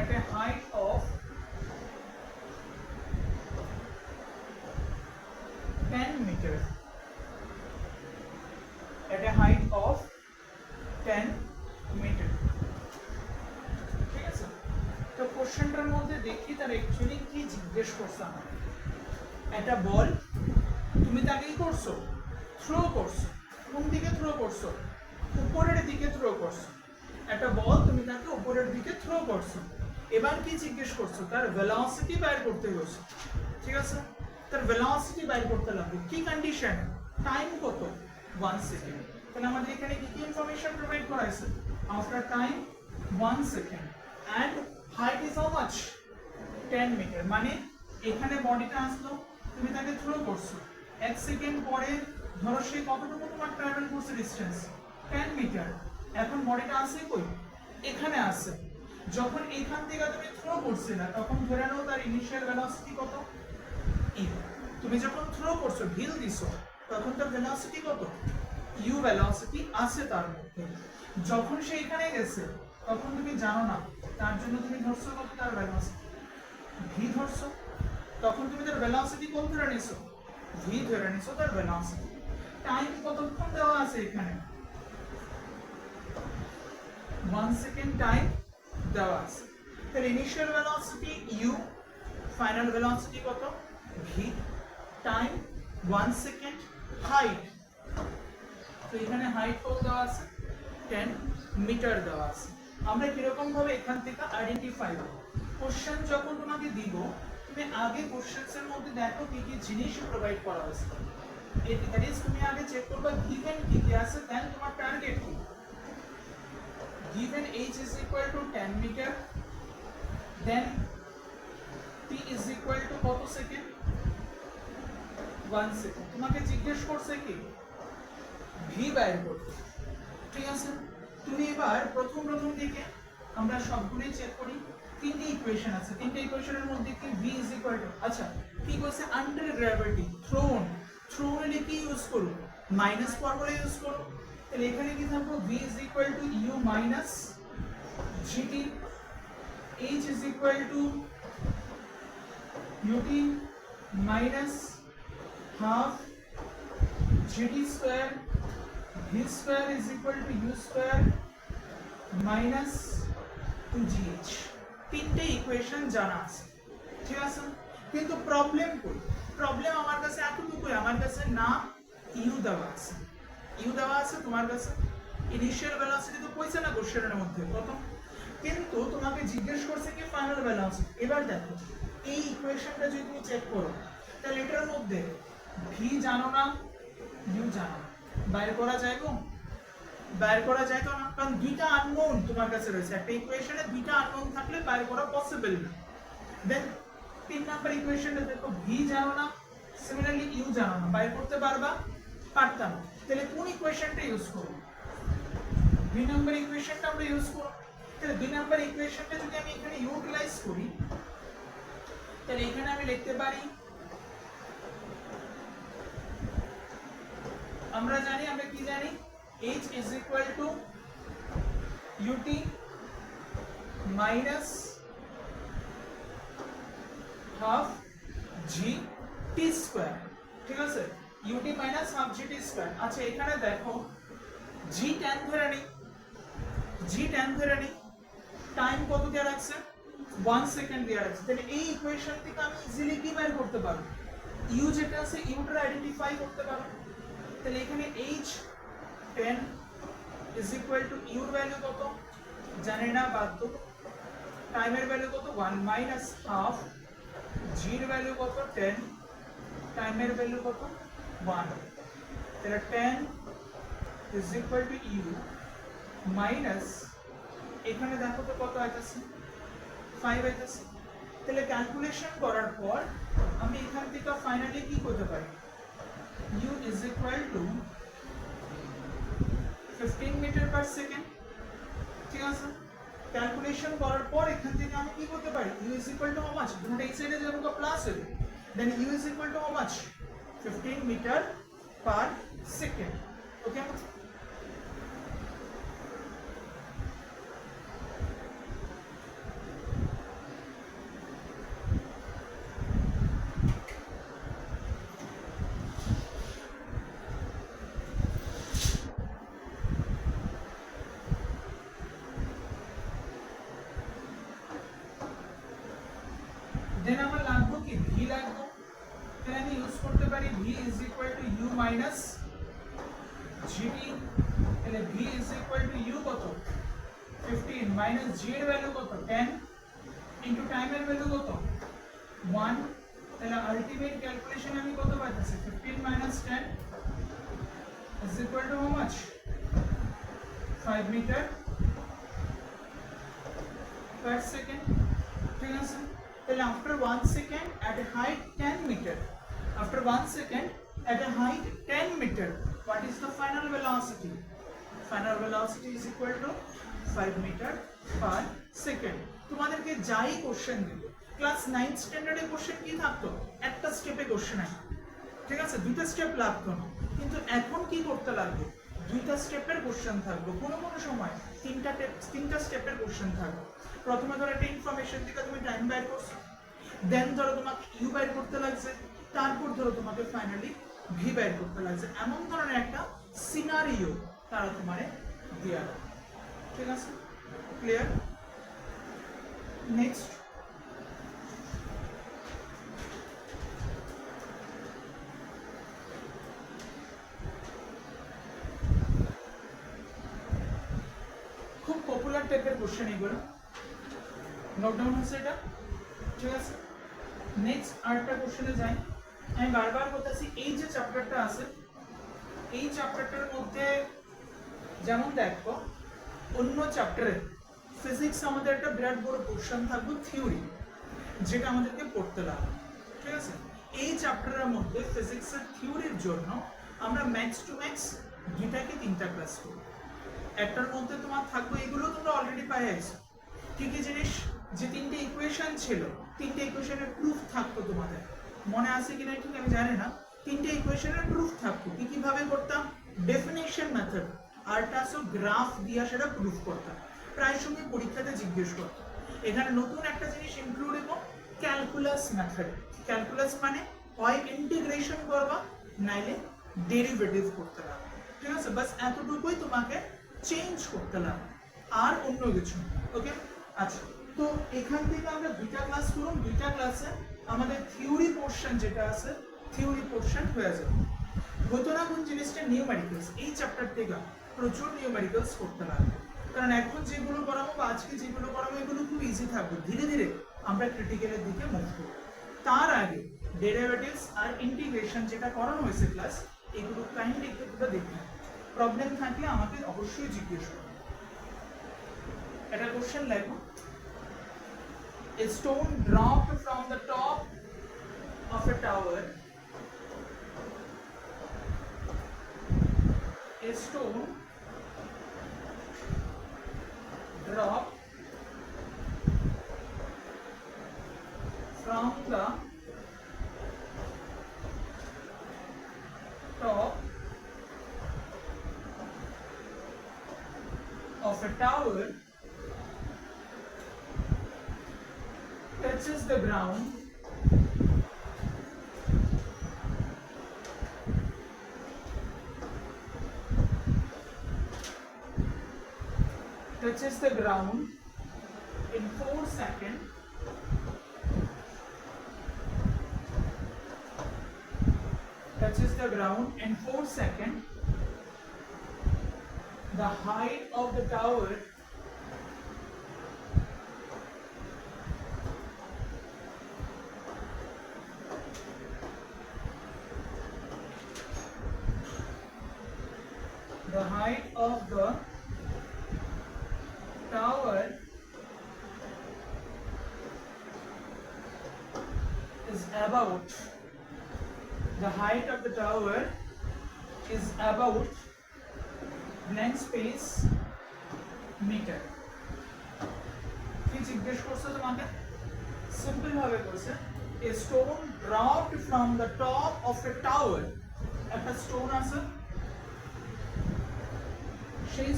at a height of 10 meters, at a height of 10 meter। ঠিক আছে, তো কোশ্চেনটার মধ্যে দেখি তার অ্যাকচুয়ালি কি জিজ্ঞেস করছে আমার। একটা বল তুমি তাকে কি করছো, থ্রো করছো, কোন দিকে থ্রো করছো, উপরের দিকে থ্রো করছো। একটা বল তুমি তাকে উপরের দিকে থ্রো করছো, এবার কি জিজ্ঞেস করছো, তার ভেলোসিটি বের করতে বলছো। ঠিক আছে, তার ভেলোসিটি বের করতে লাগবে, কি কন্ডিশন, টাইম কত, 1 সেকেন্ড। তাহলে আমাদের এখানে কি কি ইনফরমেশন প্রোভাইড করা আছে, after time 1 second and height is how much, 10 metre. মানে এখানে বডিটা আসলো, তুমি তাকে থ্রো করছো, 1 সেকেন্ড পরে ধরো সে কতটুকু তোমার ট্রাভেল করছে ডিসটেন্স, 10 মিটার। এখন বডিটা আছে কই, এখানে আছে। যখন এখান থেকে তুমি থ্রো করছিলে তখন ধরে নাও তার ইনিশিয়াল ভেলোসিটি কত, e। তুমি যখন থ্রো করছো, ঢিল দিছো, তখন তার ভেলোসিটি কত, u ভেলোসিটি আছে তার মধ্যে। যখন সে এখানে গেছে তখন তুমি জানো না, তার জন্য তুমি ধরছো কত, তার ভেলোসিটি v ধরছো। তখন তুমি তার ভেলোসিটি কত ধরে নিছো, v ধরে নিছো তার ভেলোসিটি। টাইম কতক্ষণ দেওয়া আছে এখানে, 1 সেকেন্ড টাইম দেওয়া আছে। তার initial velocity u, final velocity কত, v, টাইম 1 সেকেন্ড, হাইট। তো এখানে হাইট কত দেওয়া আছে, 10 মিটার দেওয়া আছে। আমরা কিরকম ভাবে এখান থেকে আইডেন্টিফাই করব, কোশ্চেন যখন তোমাকে দিব তুমি আগে কোশ্চেনস এর মধ্যে দেখো কি কি জিনিস প্রোভাইড করা হয়েছে, দ্যাট ইজ তুমি আগে চেক করবে গিভেন কি কি আছে, দেন তোমার টার্গেট কি। given h is equal to 10 meter, then t is equal to কত সেকেন্ড, 1 সেকেন্ড। তোমাকে জিজ্ঞেস করছে কি, v বের করতে। ঠিক আছে, তুমি এবার প্রথম দিকে আমরা সবগুলো চেক করি। তিনটে ইকুয়েশন আছে, তিনটে ইকুয়েশনের মধ্যে কি v is equal to, আচ্ছা কি কইছে, আন্ডার গ্র্যাভিটি থ্রোন, থ্রোন এ কি ইউজ করব, মাইনাস ফর্মুলা ইউজ করব। তাহলে এখানে কি থাকবে, v is equal to u minus gt, h is equal to ut minus half gt square, v square is equal to u square minus 2gh। তিনটে ইকুয়েশন জানা আছে। ঠিক আছে, কিন্তু প্রবলেম কই, প্রবলেম আমার কাছে এতটুকুই, আমার কাছে না ইউ দেওয়া আছে, ইউ দেওয়া আছে তোমার কাছে, ইনিশিয়াল ভেলোসিটি তো কইছে না কোশ্চেনের মধ্যে প্রথম, কিন্তু তোমাকে জিজ্ঞেস করছে কি ফাইনাল ভেলোসিটি। এবার দেখো এই ইকুয়েশনটা যদি তুমি চেক করো, তাহলে এটার মধ্যে ভি জানো না, ইউ জানো না, বাইর করা যায় গো, বাইর করা যায় তো না, কারণ দুইটা আননোন তোমার কাছে রয়েছে। একটা ইকুয়েশনে দুইটা আননোন থাকলে বাইর করা পসিবল না। দেন 3 নাম্বার ইকুয়েশনটা দেখো, ভি জানো না, সিমিলারলি ইউ জানো না, বাইর করতে পারবা, পারতাম। তাহলে কোন ইকুয়েশনটা ইউজ করব, দুই নম্বর ইকুয়েশনটা আমরা ইউজ করব। তাহলে দুই নম্বর ইকুয়েশনটা যদি আমি এখানে ইউটিলাইজ করি তাহলে এখানে আমি লিখতে পারি, আমরা জানি, আমরা কি জানি, h is equal to ut minus half g t square, ঠিক আছে, ut minus half g t square। আচ্ছা এখানে দেখো g tan ধরে নি, g tan ধরে নি, টাইম কত দেওয়া আছে, 1 সেকেন্ড দেওয়া আছে। তাহলে এই ইকুয়েশন থেকে আমি ইজিলি কি বের করতে পারবো, u যেটা আছে u টা আইডেন্টিফাই করতে পারবো। তাহলে এখানে h 10 is equal to u এর ভ্যালু কত জানি না, বাদ দাও, টাইমের ভ্যালু কত 1 মাইনাস হাফ, g এর ভ্যালু কত 10, টাইমের ভ্যালু কত 1, তাহলে 10 is equal to u minus, এখানে দেখো তো কত আসছে 5 আসছে। তাহলে ক্যালকুলেশন করার পর আমি এখান থেকে ফাইনালি কি করতে পারি, u is equal to 15 metre per second, ঠিক আছে। ক্যালকুলেশন করার পর এখান থেকে আমি কি করতে পারি, u is equal to how much, দুটো এই সাইডে যাবো তো প্লাস হবে, then u is equal to how much 15 metre per second. Okay, then আমরা লাগবো কি v লাগবো, তাহলে আমি ইউজ করতে পারি v is equal to u minus gt, তাহলে v is equal to u কত 15 minus g এর ভ্যালু কত 10 ইনটু টাইমের ভ্যালু কত 1, তাহলে আলটিমেট ক্যালকুলেশন আমি কত পাচ্ছি 15 minus 10 is equal to how much 5 metre per second, ঠিক আছে। Then after 1 second at a height 10 meter, after 1 second at a height 10 meter, what is the final velocity? Final velocity is equal to 5 meter per second. তোমাদেরকে যাই কোশ্চেন দিল, ক্লাস 9 স্ট্যান্ডার্ডে কোশ্চেন কি থাকতো, একটা স্টেপে কোশ্চেন আসতো, ঠিক আছে, দুইটা স্টেপ লাগতো না, কিন্তু এখন কি করতে লাগবে, দুইটা স্টেপের কোশ্চেন থাকবে, কোনো কোনো সময় তিনটা স্টেপের কোশ্চেন থাকবে। প্রথমে ধরো একটা ইনফরমেশন থেকে তুমি টাইম বের করছো, দেন ধরো তোমাকে ইউ বের করতে লাগছে, তারপর ধরো তোমাকে ফাইনালি ভি বের করতে লাগছে, এমন ধরনের একটা সিনারিও তারা তোমারে দেয়া, ঠিক আছে, ক্লিয়ার। নেক্সট, খুব পপুলার টাইপের কোশ্চেন এগুলো, নোট ডাউন হচ্ছে এটা, ঠিক আছে। নেক্সট আরেকটা কোশ্চেনে যাই। আমি বারবার বলতেছি এই যে চ্যাপ্টারটা আছে, এই চ্যাপ্টারটার মধ্যে যেমন দেখো অন্য চ্যাপ্টারে ফিজিক্স আমাদের একটা বিরাট বড় পোরশন থাকবে থিওরি, যেটা আমাদেরকে পড়তে লাগবে, ঠিক আছে। এই চ্যাপ্টারের মধ্যে ফিজিক্সের থিওরির জন্য আমরা ম্যাক্স টু ম্যাক্স 2 থেকে 3টা ক্লাস করব। একটার মধ্যে তোমার থাকবে, এগুলো তোমরা অলরেডি পাই আছো, কি কি জিনিস, যে 3টে ইকুয়েশন ছিল, 3টে ইকুয়েশনের প্রুফ থাকতো, তোমাদের মনে আছে কিনা ঠিক আমি জানি না, 3টে ইকুয়েশনের প্রুফ থাকতো, কি কিভাবে করতাম, ডেফিনেশন মেথড, আর টাসো গ্রাফ দিয়ে সেটা প্রুফ করতাম, প্রায় সময় পরীক্ষাতে জিজ্ঞেস করতো। এখানে নতুন একটা জিনিস ইনক্লুড এবং ক্যালকুলাস মেথড, ক্যালকুলাস মানে হয় ইন্টিগ্রেশন করবা নাইলে ডেরিভেটিভ করতে লাগবে, ঠিক আছে, বাস এতটুকুই তোমাকে চেঞ্জ করতে লাগবে, আর অন্য কিছু, ওকে। আচ্ছা, তো এখান থেকে আমরা 2টা ক্লাস করুন, 2টা ক্লাসে আমাদের থিওরি পোরশন যেটা আছে, থিওরি পোরশন হয়ে যাবে। হতো না কোন জিনিসটা নিউমেরিক্যালস, এই চ্যাপ্টার থেকে প্রচুর নিউমেরিক্যালস করতে লাগবে, কারণ এখন যেগুলো করাবো বা আজকে যেগুলো করাবো এগুলো খুব ইজি থাকবে, ধীরে ধীরে আমরা ক্রিটিক্যালের দিকে মুভ করব। তার আগে ডেরিভেটিভস আর ইন্টিগ্রেশন যেটা করানো হয়েছে ক্লাস, এগুলো কাইন্ডলি একটু দেখবেন, প্রবলেম থাকলে আমাকে অবশ্যই জিজ্ঞেস করুন। একটা কোশ্চেন লাগবে, a stone dropped from the top of a tower, a stone of a tower touches the ground in 4 seconds, the height of the tower is about blank space meter. কি জিজ্ঞেস করছে তোমাকে? সিম্পল ভাবে বলছে a stone dropped from the top of a tower. একটা স্টোন আছে, সেই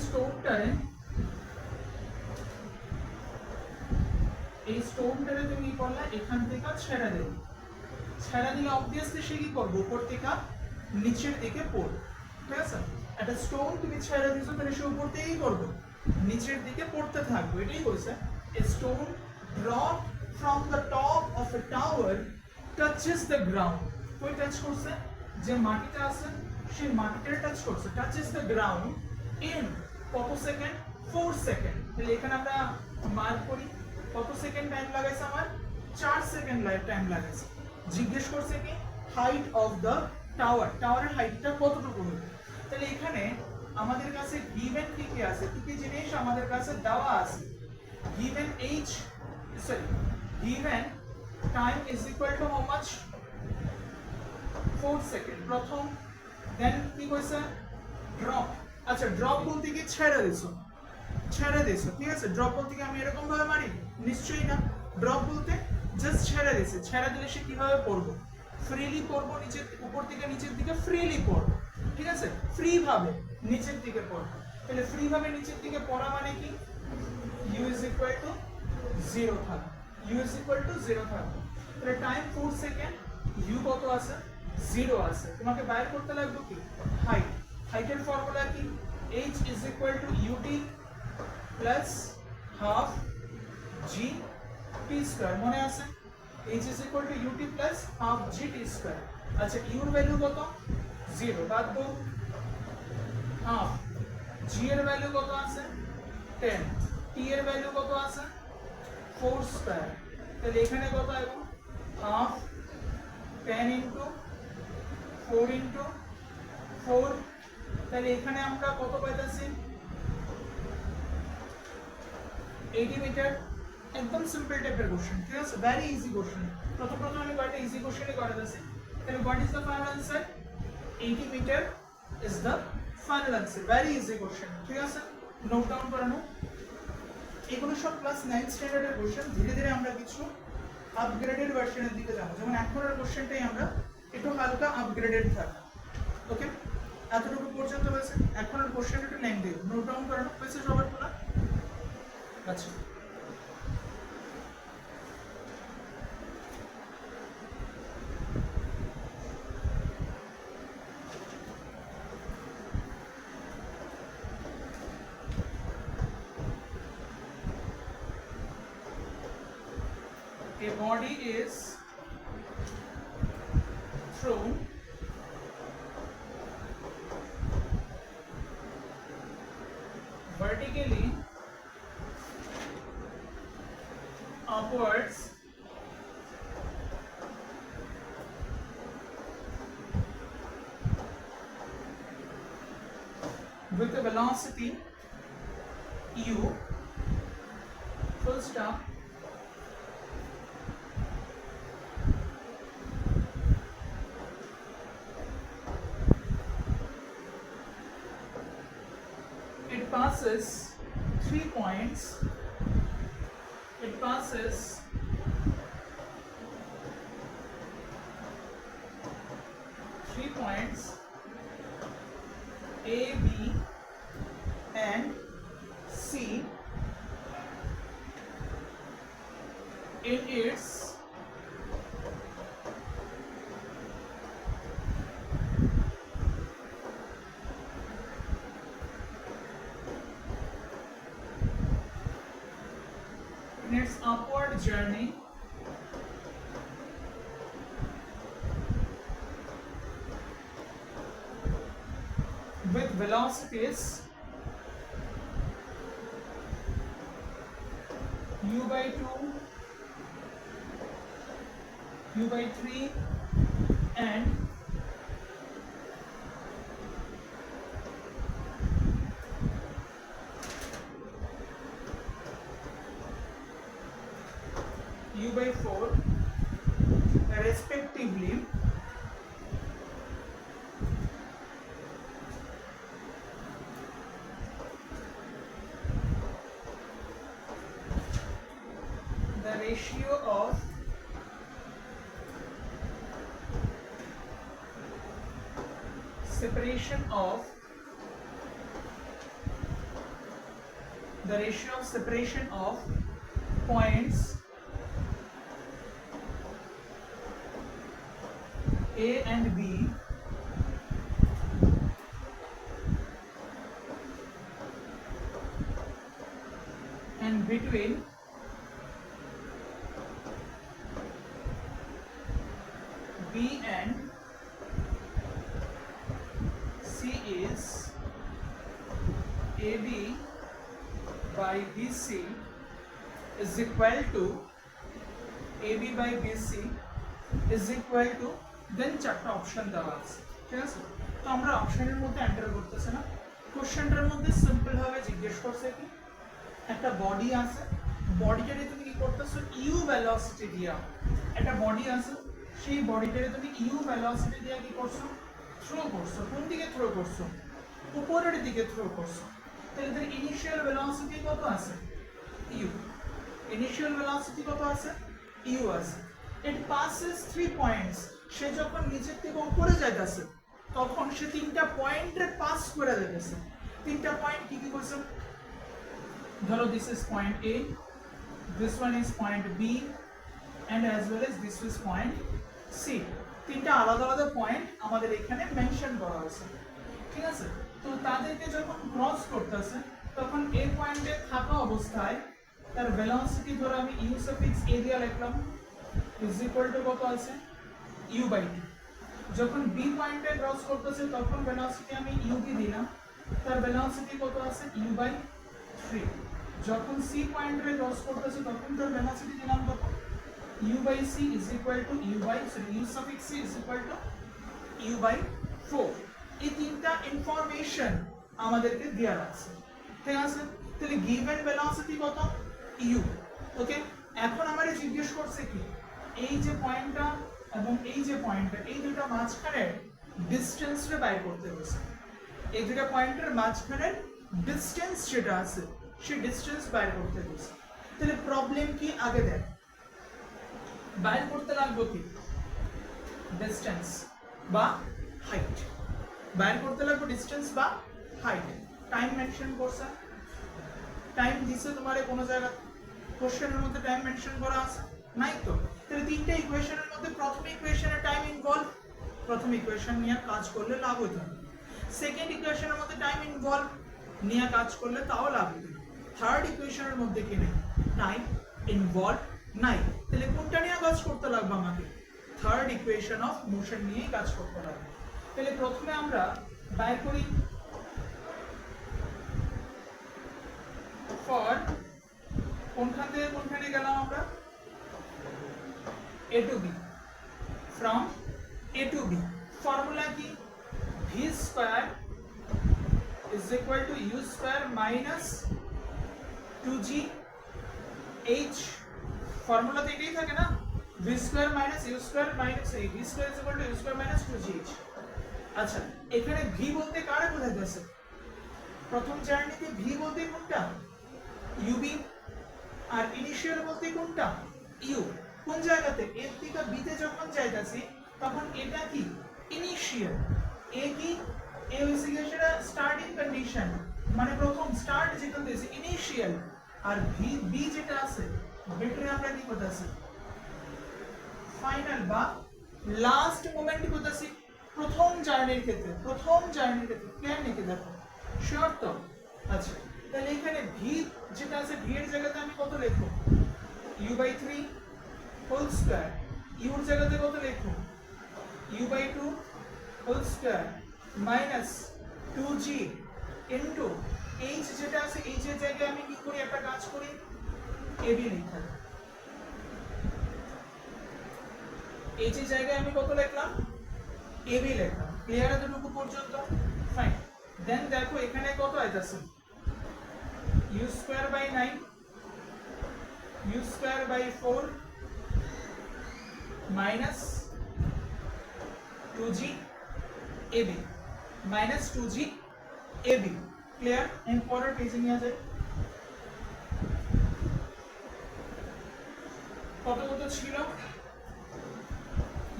স্টোনটারে তুমি কি করলে এখান থেকে ছেড়ে দেবে। ছেড়ে দিলে অবভিয়াসলি সে কি করবে, উপর থেকে নিচের দিকে পড়বে। ঠিক আছে, একটা স্টোন তুমি ছেড়ে দিছো তাহলে সে উপর থেকেই করবে, নিচের দিকে পড়তে থাকবে। এটাই বলছে a stone dropped from the top of a tower touches the ground. কই টাচ করছে? যে মাটিটা আছে সেই মাটিটা টাচ করছে, touches the ground in কত সেকেন্ড? 4 সেকেন্ড। তাহলে এখানে আমরা মার্ক করি কত সেকেন্ড টাইম লাগাইছে, আমার 4 সেকেন্ড টাইম লাগাইছে। জিজ্ঞেস করছে কি হাইট অফ দ্য টাওয়ার, টাওয়ারের হাইটটা কতটুকু হবে। তাহলে এখানে আমাদের কাছে গিভেন কি কি আছে, কি কি জিনিস আমাদের কাছে দেওয়া আছে। Given given time is equal to how much? 4 second প্রথম। দেন কি কইছে? ড্রপ। আচ্ছা, ড্রপ বলতে কি ছেড়ে দিছো, ঠিক আছে। ড্রপ বলতে কি আমি এরকম ভাবে মারি? নিশ্চয়ই না। ড্রপ বলতে জাস্ট ছেড়ে দিছে, ছেড়ে দিলে সে কিভাবে পড়বে? ফ্রিলি পড়বো, নিচের উপর থেকে নিচের দিকে ফ্রিলি পড়বো। ঠিক আছে, ফ্রি ভাবে নিচের দিকে পড়বো। তাহলে ফ্রি ভাবে নিচের দিকে পড়া মানে কি? u is equal to 0 থাকবে, তাহলে টাইম 4 সেকেন্ড, u কত আছে? 0 আছে। তোমাকে বাইর করতে লাগবে কি হাইট। হাইটের ফর্মুলা কি? h is equal to ut plus half g t square, মনে আছে? h is equal to ut plus half g t square। আচ্ছা, u এর ভ্যালু কত? 0, বাদ দাও হাফ। g এর ভ্যালু কত আছে? 10। t এর ভ্যালু কত আছে? 4 স্কয়ার। তাহলে এখানে কত আইবো? Half 10 into 4 into 4। তাহলে এখানে আমরা কত পাইতাছি? 80 মিটার। একদম সিম্পল টাইপের কোশ্চেন, ঠিক আছে, ভেরি ইজি কোশ্চেন। প্রথম আমি কয়টা ইজি কোশ্চেনই করে দিয়েছি। তাহলে what is the final answer? 80 metre is the final answer. Very easy question, ঠিক আছে, নোট ডাউন করে নাও। এগুলো সব ক্লাস 9 স্ট্যান্ডার্ডের কোশ্চেন। ধীরে ধীরে আমরা কিছু আপগ্রেডেড ভার্সনের দিকে যাব, যেমন এখনের কোশ্চেনটাই আমরা একটু হালকা আপগ্রেডেড থাকবো। ওকে, এতটুকু পর্যন্ত হয়েছে। এখনের কোশ্চেনটা একটু লেন্থি, নোট ডাউন করে নাও। হয়েছে সবার বলা? আচ্ছা, a body is thrown vertically upwards with a velocity u, full stop, it passes 3 points. It passes A, B and C. in its upward journey with velocities u by 2, u by 3 and u by 4 respectively, the ratio of separation of points A and B and between B and C is AB by BC is equal to AB by BC is equal to দেন চারটা অপশন দেওয়া আছে, ঠিক আছে? তো আমরা অপশনের মধ্যে এন্টার করতেছে না, কোশ্চেনটার মধ্যে সিম্পল ভাবে জিজ্ঞেস করছে কি একটা বডি আছে, বডিটারে তুমি কি করতেছো ইউ ভেলোসিটি দিয়া, একটা বডি আছে সেই বডিটারে তুমি ইউ ভেলোসিটি দিয়া কি করছো থ্রো করছো, কোন দিকে থ্রো করছো উপরের দিকে থ্রো করছো, তাহলে এর ইনিশিয়াল ভেলোসিটি কত আছে ইউ, ইনিশিয়াল ভেলোসিটি কত আছে ইউ আছে, it passes 3 points, সে যখন নিচের থেকে উপরে যাইতাছে তখন সে তিনটা পয়েন্টে পাস করে যাইতাছে, তিনটা পয়েন্ট কি কি করছে ধরো this is point A, this one is point B and as well as this is point C, তিনটা আলাদা আলাদা পয়েন্ট আমাদের এখানে মেনশন করা আছে, ঠিক আছে? তো তাদেরকে যখন ক্রস করতেছে তখন এই পয়েন্টে থাকা অবস্থায় তার ভেলোসিটি ধরো আমি ইউ সাফিক্স এ দিয়ে লিখলাম is equal to কত আছে u by 2, যখন b পয়েন্টে ক্রস করতেছে তখন ভেলোসিটি আমি u দিয়ে দিলাম, তার ভেলোসিটি কত আছে u by 3, যখন c পয়েন্টে ক্রস করতেছে তখন তার ভেলোসিটি দিলাম কত u by c is equal to u suffix c is equal to u by 4, এই তিনটা ইনফরমেশন আমাদেরকে দেয়া আছে, ঠিক আছে? তাহলে গিভেন ভেলোসিটি কত u, ওকে? এখন আমারে জিজ্ঞেস করছে কি এই যে পয়েন্টটা এবং এই যে পয়েন্টটা এই দুটো মাঝখানের ডিসটেন্সটা বাইর করতে হচ্ছে, এই দুটো পয়েন্টের মাঝখানের ডিসটেন্স যেটা আছে সেই ডিসটেন্স বাইর করতে হচ্ছে, তাহলে প্রবলেম কি আগে দেখ বাইর করতে লাগবে কি ডিসটেন্স বা হাইট, বাইর করতে লাগবে ডিসটেন্স বা হাইট, টাইম মেনশন করছে, টাইম দিছে তোমারে কোন জায়গা কোশ্চেনের মধ্যে টাইম মেনশন করা আছে নাই তো, তাহলে তিনটা ইকুয়েশনের মধ্যে প্রথম ইকুয়েশনে টাইম ইনভলভ, প্রথম ইকুয়েশন নিয়ে কাজ করলে লাভ হতো, সেকেন্ড ইকুয়েশনের মধ্যে টাইম ইনভলভ নিয়ে কাজ করলে তাও লাভ হতো, থার্ড ইকুয়েশনের মধ্যে কি নেই টাইম ইনভলভ নাই, তাহলে কোনটা নিয়ে কাজ করতে লাগবে আমাকে থার্ড ইকুয়েশন অফ মোশন নিয়ে কাজ করতে লাগবে, তাহলে প্রথমে আমরা বাইর করি ফর কোনখান থেকে কোনখানে গেলাম আমরা A to B, from A to B, formula কি v square is equal to u square minus 2g h, formula তো এটাই থাকে না v square minus u square minus a, v square is equal to u square minus 2gh, আচ্ছা এখানে v বলতে কারে বোঝাইতেছে প্রথম জার্নিতে v বলতে কোনটা ub আর ইনিশিয়াল বলতে কোনটা u, কোন জায়গাতে এ থেকে বি তে যখন যাইতাছি তখন এটা কি ইনিশিয়াল, এ কি এ হইছে কি সেটা স্টার্টিং কন্ডিশন, মানে প্রথম স্টার্ট যেটা দিয়েছে ইনিশিয়াল, আর ভি বি যেটা আছে ভিতরে আমরা কি করতেছি ফাইনাল বা লাস্ট মোমেন্ট করতেছি প্রথম জার্নির ক্ষেত্রে ক্লিয়ার নাকি দেখো শিওর তো? আচ্ছা তাহলে এখানে ভি যেটা আছে ভি এর জায়গাতে আমি কত লিখবো u/3 হোল স্কয়ার, ইউর জায়গাতে কত লিখবো u/2 whole square minus 2g into h যেটা আছে h এর জায়গায় আমি কি করি একটা কাজ করি ab লিখা, h এর জায়গায় আমি কত লিখলাম ab লিখলাম। ক্লিয়ার এতটুকু পর্যন্ত? ফাইন। দেন দেখো এখানে কত আইতাছে u²/9 u²/4 minus 2g ab minus 2g ab। Clear? And পরের পেজে নিয়ে যায় কত কত ছিল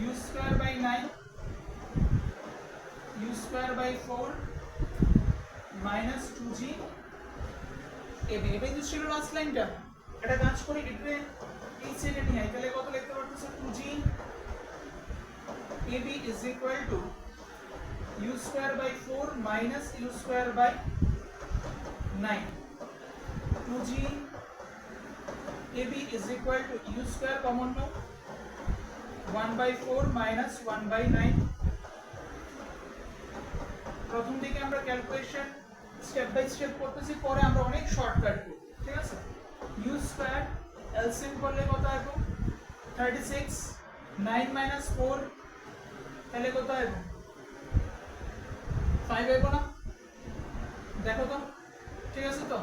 u²/9 u²/4 minus 2g ab। এটাই তো ছিল লাস্ট লাইনটা। এটা কাজ করি এটাকে এই সাইডে নিয়ে আই, তাহলে কত লিখতে পারতেছো 2g ab is equal to u²/4 minus u²/9। 2g ab is equal to u² common no 1/4 minus 1/9। প্রথম দিকে আমরা ক্যালকুলেশন স্টেপ বাই স্টেপ করতেছি, পরে আমরা অনেক শর্টকাট করব, ঠিক আছে? u² এলসিএম করলে কত আসবে 36, 9 minus 4 তাহলে কত আসবে 5 আসবে না? দেখো তো ঠিক আছে তো?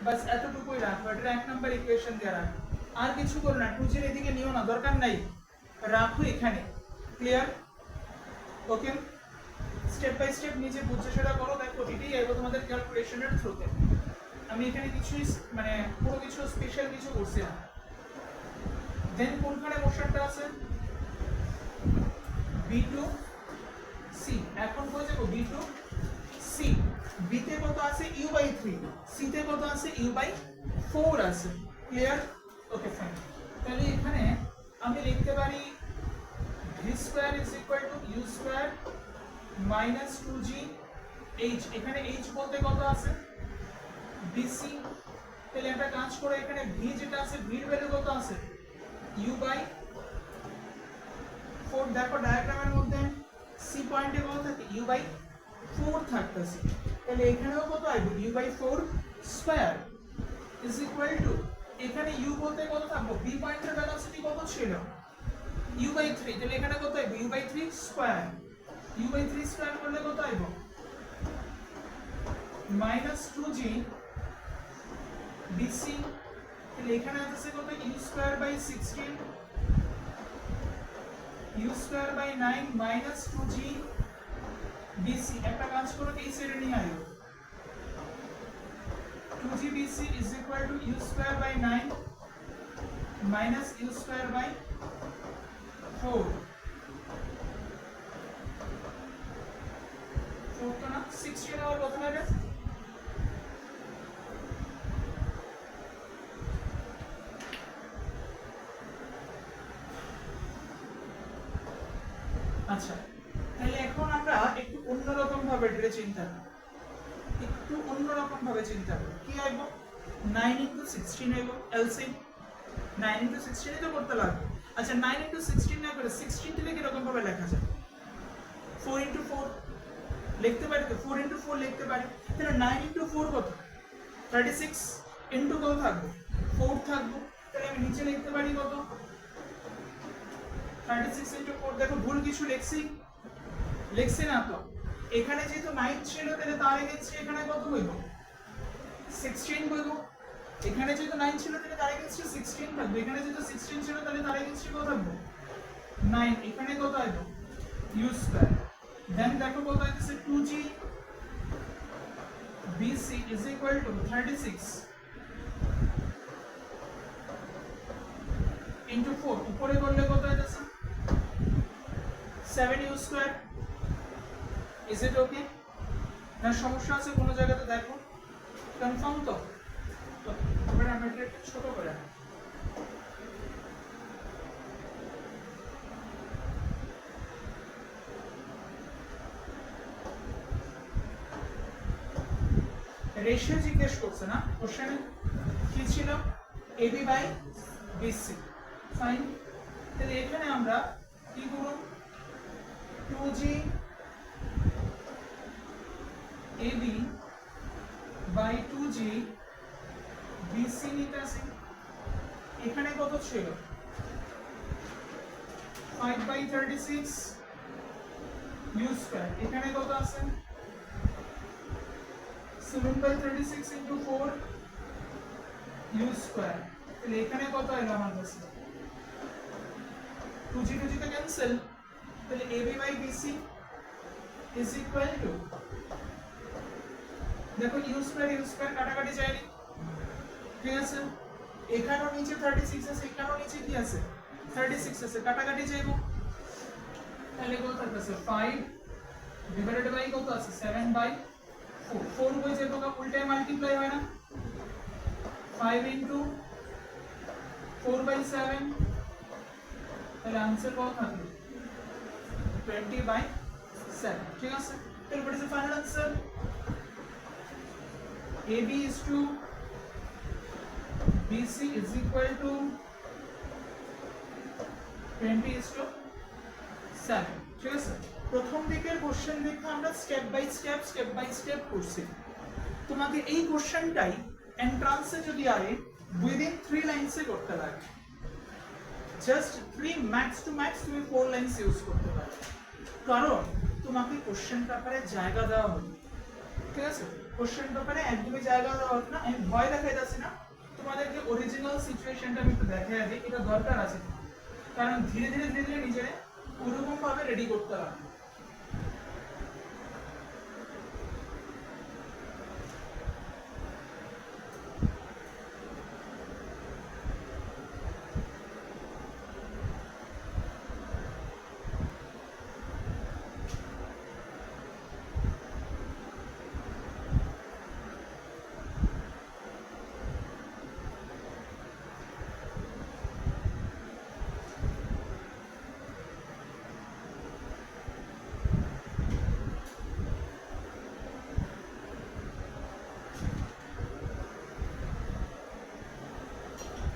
বাস এতটুকুই রাখো, এটা এক নাম্বার ইকুয়েশন দিয়ে রাখো, আর কিছু করো না। 2g এর এদিকে নিও না, দরকার নাই, রাখো এখানে। Clear? Okay, step by step নিজে বুঝে সেটা করো। দেখো এটাই আইবো তোমাদের ক্যালকুলেশনের থ্রুতে। আমি এখানে কিছুই মানে পুরো কিছু স্পেশাল কিছু করছি না। দেন কোনখানে মোশনটা আছে b2c, এখন কই যাব b2c। b তে কত আছে u/3, c তে কত আছে u/4 আছে। ক্লিয়ার? ওকে ফাইন। তাহলে এখানে আমি লিখতে পারি v² is equal to u² minus 2g h। এখানে h বলতে কত আছে bc। তাহলে একটা কাজ করে এখানে v যেটা আছে v এর ভ্যালু কত আছে u/4। দেখো ডায়াগ্রামের মধ্যে c পয়েন্টে কত থাকে u/4 থাকতেছে, তাহলে এখানেও কত আসবে u/4 square is equal to এখানে u বলতে কত থাকবে b পয়েন্টের ভেলোসিটি কত ছিল u/3, তাহলে এখানে কত আসবে u/3 স্কয়ার। u/3 স্কয়ার করলে কত আসবে minus 2g bc। তাহলে এখানে আছে কত u²/16 u²/9 minus 2g bc। একটা কাজ করো এই সাইডে নিয়ে আইও 2g bc is equal to u²/9 minus u²/4 4 তো না 16 আর কত হবে আচ্ছা। তাহলে এখন আমরা একটু অন্যরকম ভাবে এটা চিন্তা করি, কি আইবো 9 into 16 আইবো এলসিএম। 9 into 16 তো করতে লাগবে। আচ্ছা 9 into 16 না করে 16 দিলে কি রকম ভাবে লেখা যায় 4 into 4 লিখতে পারি তো, 4 into 4 লিখতে পারি। তাহলে 9 into 4 কত 36 into কত থাকবে 4 থাকবে। তাহলে আমি নিচে লিখতে পারি কত 36 into 4। দেখো ভুল কিছু লিখছি না তো। এখানে যেহেতু 9 ছিল তাহলে তার এগেইনস্টে এখানে কত হইব 16 হইব। এখানে যেহেতু 9 ছিল তাহলে তার এগেইনস্টে 16 থাকবে। এখানে যেহেতু 16 ছিল তাহলে তার এগেইনস্টে কত থাকবে 9। এখানে কত আসবে u²। দেন দেখো কত আসছে 2g bc is equal to 36 into 4 উপরে করলে কত আসছে 7u²। is it okay? না সমস্যা আছে কোনো জায়গাতে? দেখো কনফার্ম তো? এবার আমরা এটা একটু ছোট করে রেশিও জিজ্ঞেস করছে না কোশ্চেনে, কি ছিল? AB by BC. ফাইন, তাহলে এখানে আমরা কি করব? 2g ab by 2g bc নিতেছি। এখানে কত ছিল? 5 বাই 36 u স্কয়ার। এখানে কত আছে? 7 বাই 36 ইনটু 4 u স্কয়ার। তাহলে এখানে কত এলো আমার কাছে? 2g 2g তে ক্যান্সেল। তাহলে ab by bc is equal to, দেখো u স্কয়ার কাটাকাটি যায়নি, ঠিক আছে? এখানেও নিচে 36 আছে, এখানেও নিচে কি আছে? 36 আছে, কাটাকাটি যাইবো। তাহলে কত থাকতেছে? 5 ডিভাইডেড বাই কত আছে? 7 বাই 4। 4 হয়ে যাবে, উল্টায় মাল্টিপ্লাই হয় না? 5 ইনটু 4 বাই 7, তাহলে आंसर কত থাকবে? 20 বাই 7, ঠিক আছে? তাহলে what is the final answer? AB is to BC is equal to 20 is to 7, ঠিক আছে? প্রথম দিকের কোশ্চেন দেখো আমরা স্টেপ বাই স্টেপ করছি। তোমাকে এই কোশ্চেনটাই এন্ট্রান্সে যদি আরে উইদিন 3 লাইনসে করতে লাগে, জাস্ট 3 ম্যাক্স টু ম্যাক্স তুমি 4 লাইনস ইউজ করতে পারো, কারণ তোমাকে কোশ্চেন পেপারে জায়গা দেওয়া হবে, ঠিক আছে? কোশ্চেন পেপারে একদমই জায়গা দেওয়া হবে না। আমি ভয় দেখাই যাচ্ছি না, তোমাদেরকে অরিজিনাল সিচুয়েশনটা আমি একটু দেখাই দিই, এটা দরকার আছে, কারণ ধীরে ধীরে নিজেরা ওরকম ভাবে রেডি করতে হবে।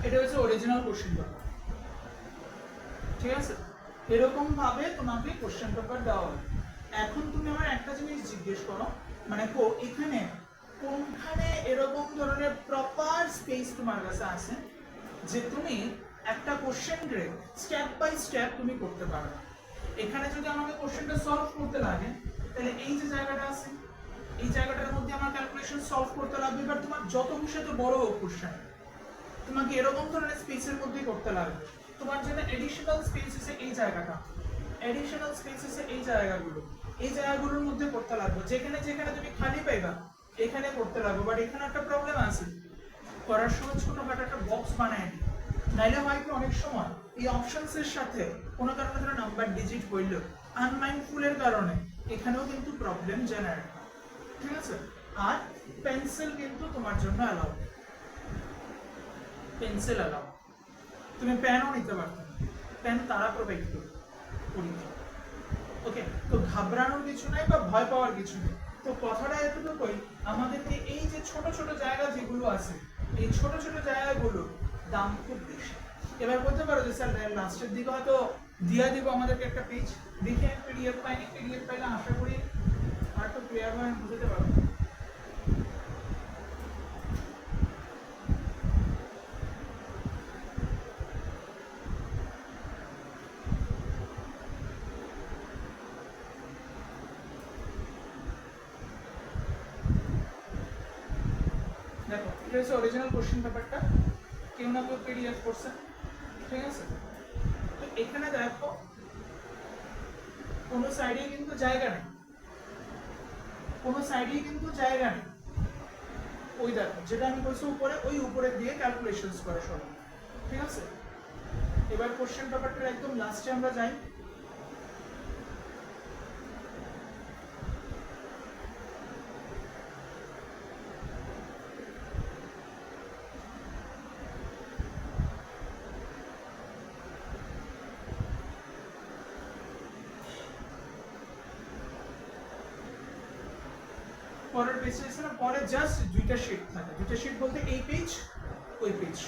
এটা হচ্ছে অরিজিনাল কোশ্চেন পেপার, ঠিক আছে? এরকম ভাবে তোমাকে কোশ্চেন পেপার দেওয়া হবে। এখন তুমি আমার একটা জিনিস জিজ্ঞেস করো, মানে এখানে কোনখানে এরকম ধরনের প্রপার স্পেস তোমার কাছে আছে যে তুমি একটা কোশ্চেনকে স্টেপ বাই স্টেপ তুমি করতে পারো। এখানে যদি আমাকে কোশ্চেনটা সলভ করতে লাগে, তাহলে এই যে জায়গাটা আছে, এই জায়গাটার মধ্যে আমার ক্যালকুলেশন সলভ করতে লাগবে। এবার তোমার যত খুশি তো বড় হোক কোশ্চেন, তোমাকে এরকম ধরনের স্পেসের মধ্যেই করতে লাগবে। তোমার জন্য এডিশনাল স্পেস আছে এই জায়গাটা, এডিশনাল স্পেস আছে এই জায়গাগুলো, এই জায়গাগুলোর মধ্যে করতে লাগবে। যেখানে যেখানে তুমি খালি পাইবা এখানে করতে লাগবে। বাট এখানে একটা প্রবলেম আছে, করার সময় ছোটখাটো একটা বক্স বানায় নি, নাইলে হয় কি অনেক সময় এই অপশনস এর সাথে কোনো কারণে ধরো নাম্বার ডিজিট হইল, আনমাইন্ডফুলের কারণে এখানেও কিন্তু প্রবলেম জেনারেট হয়, ঠিক আছে? আর পেন্সিল কিন্তু তোমার জন্য অ্যালাউ, পেন্সিল অ্যালাউ, তুমি পেনও নিতে পারতে, পেন তারা প্রোভাইড করবে পরীক্ষা। ওকে, তো ঘাবড়ানোর কিছু নাই বা ভয় পাওয়ার কিছু নেই। তো কথাটা এতটুকুই, আমাদেরকে এই যে ছোট ছোট জায়গা যেগুলো আছে, এই ছোট ছোট জায়গাগুলো দাম খুব বেশি। এবার বলতে পারো যে স্যার লাস্টের দিকে হয়তো দিয়া দিব আমাদেরকে একটা পেজ, দেখে পিডিএফ পাইনি, পিডিএফ পাইলে আশা করি আর একটু ক্লিয়ার ভাবে বুঝতে পারবো। দেখো এটা হচ্ছে অরিজিনাল কোশ্চেন পেপারটা, কেউ না কেউ পিডিএফ করছে, ঠিক আছে? তো এখানে দেখো কোনো সাইডে কিন্তু জায়গা নেই, কোনো সাইডে কিন্তু জায়গা নেই। ওই দেখো যেটা আমি বলছি উপরে, ওই উপরে দিয়ে ক্যালকুলেশনস করে সবাই, ঠিক আছে? এবার কোশ্চেন পেপারটার একদম লাস্টে আমরা যাই। পরের পেজে আছে না, পরে জাস্ট দুইটা শিট থাকে, দুইটা শিট বলতে এই পেজ ওই পেজ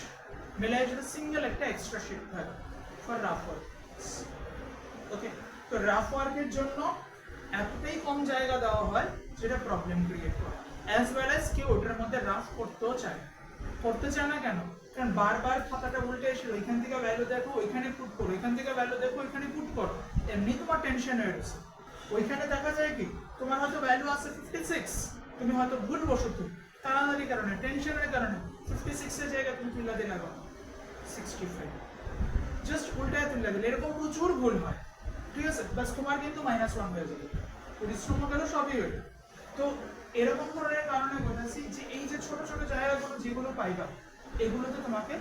মিলাই যেটা সিঙ্গেল একটা এক্সট্রা শিট থাকে ফর রাফ ওয়ার্ক। ওকে, তো রাফ ওয়ার্কের জন্য এতটাই কম জায়গা দেওয়া হয় যেটা প্রবলেম ক্রিয়েট করে, অ্যাজ ওয়েল অ্যাজ কেউ ওটার মধ্যে রাফ করতেও চায়, করতে চায় না কেন, কারণ বারবার খাতাটা উল্টে এসে ওইখান থেকে ভ্যালু দেখো ওইখানে পুট করো, ওইখান থেকে ভ্যালু দেখো ওইখানে পুট করো, এমনি তোমার টেনশন হয়ে গেছে। ওইখানে দেখা যায় কি তোমার হয়তো ভ্যালু আছে 56, তুমি হয়তো ভুল বসত তাড়াতাড়ি কারণে টেনশনের কারণে 56 এর জায়গায় তুমি তুলে দিলে 65, জাস্ট উল্টায় তুলে দিলে, এরকম প্রচুর ভুল হয়, ঠিক আছে, বাস তোমার কিন্তু -1 হয়ে যাবে, পরিশ্রম গেল সবই হয়ে। তো এরকম ধরনের কারণে বলেছি যে এই যে ছোট ছোট জায়গাগুলো যেগুলো পাইবা এগুলোতে তোমাকে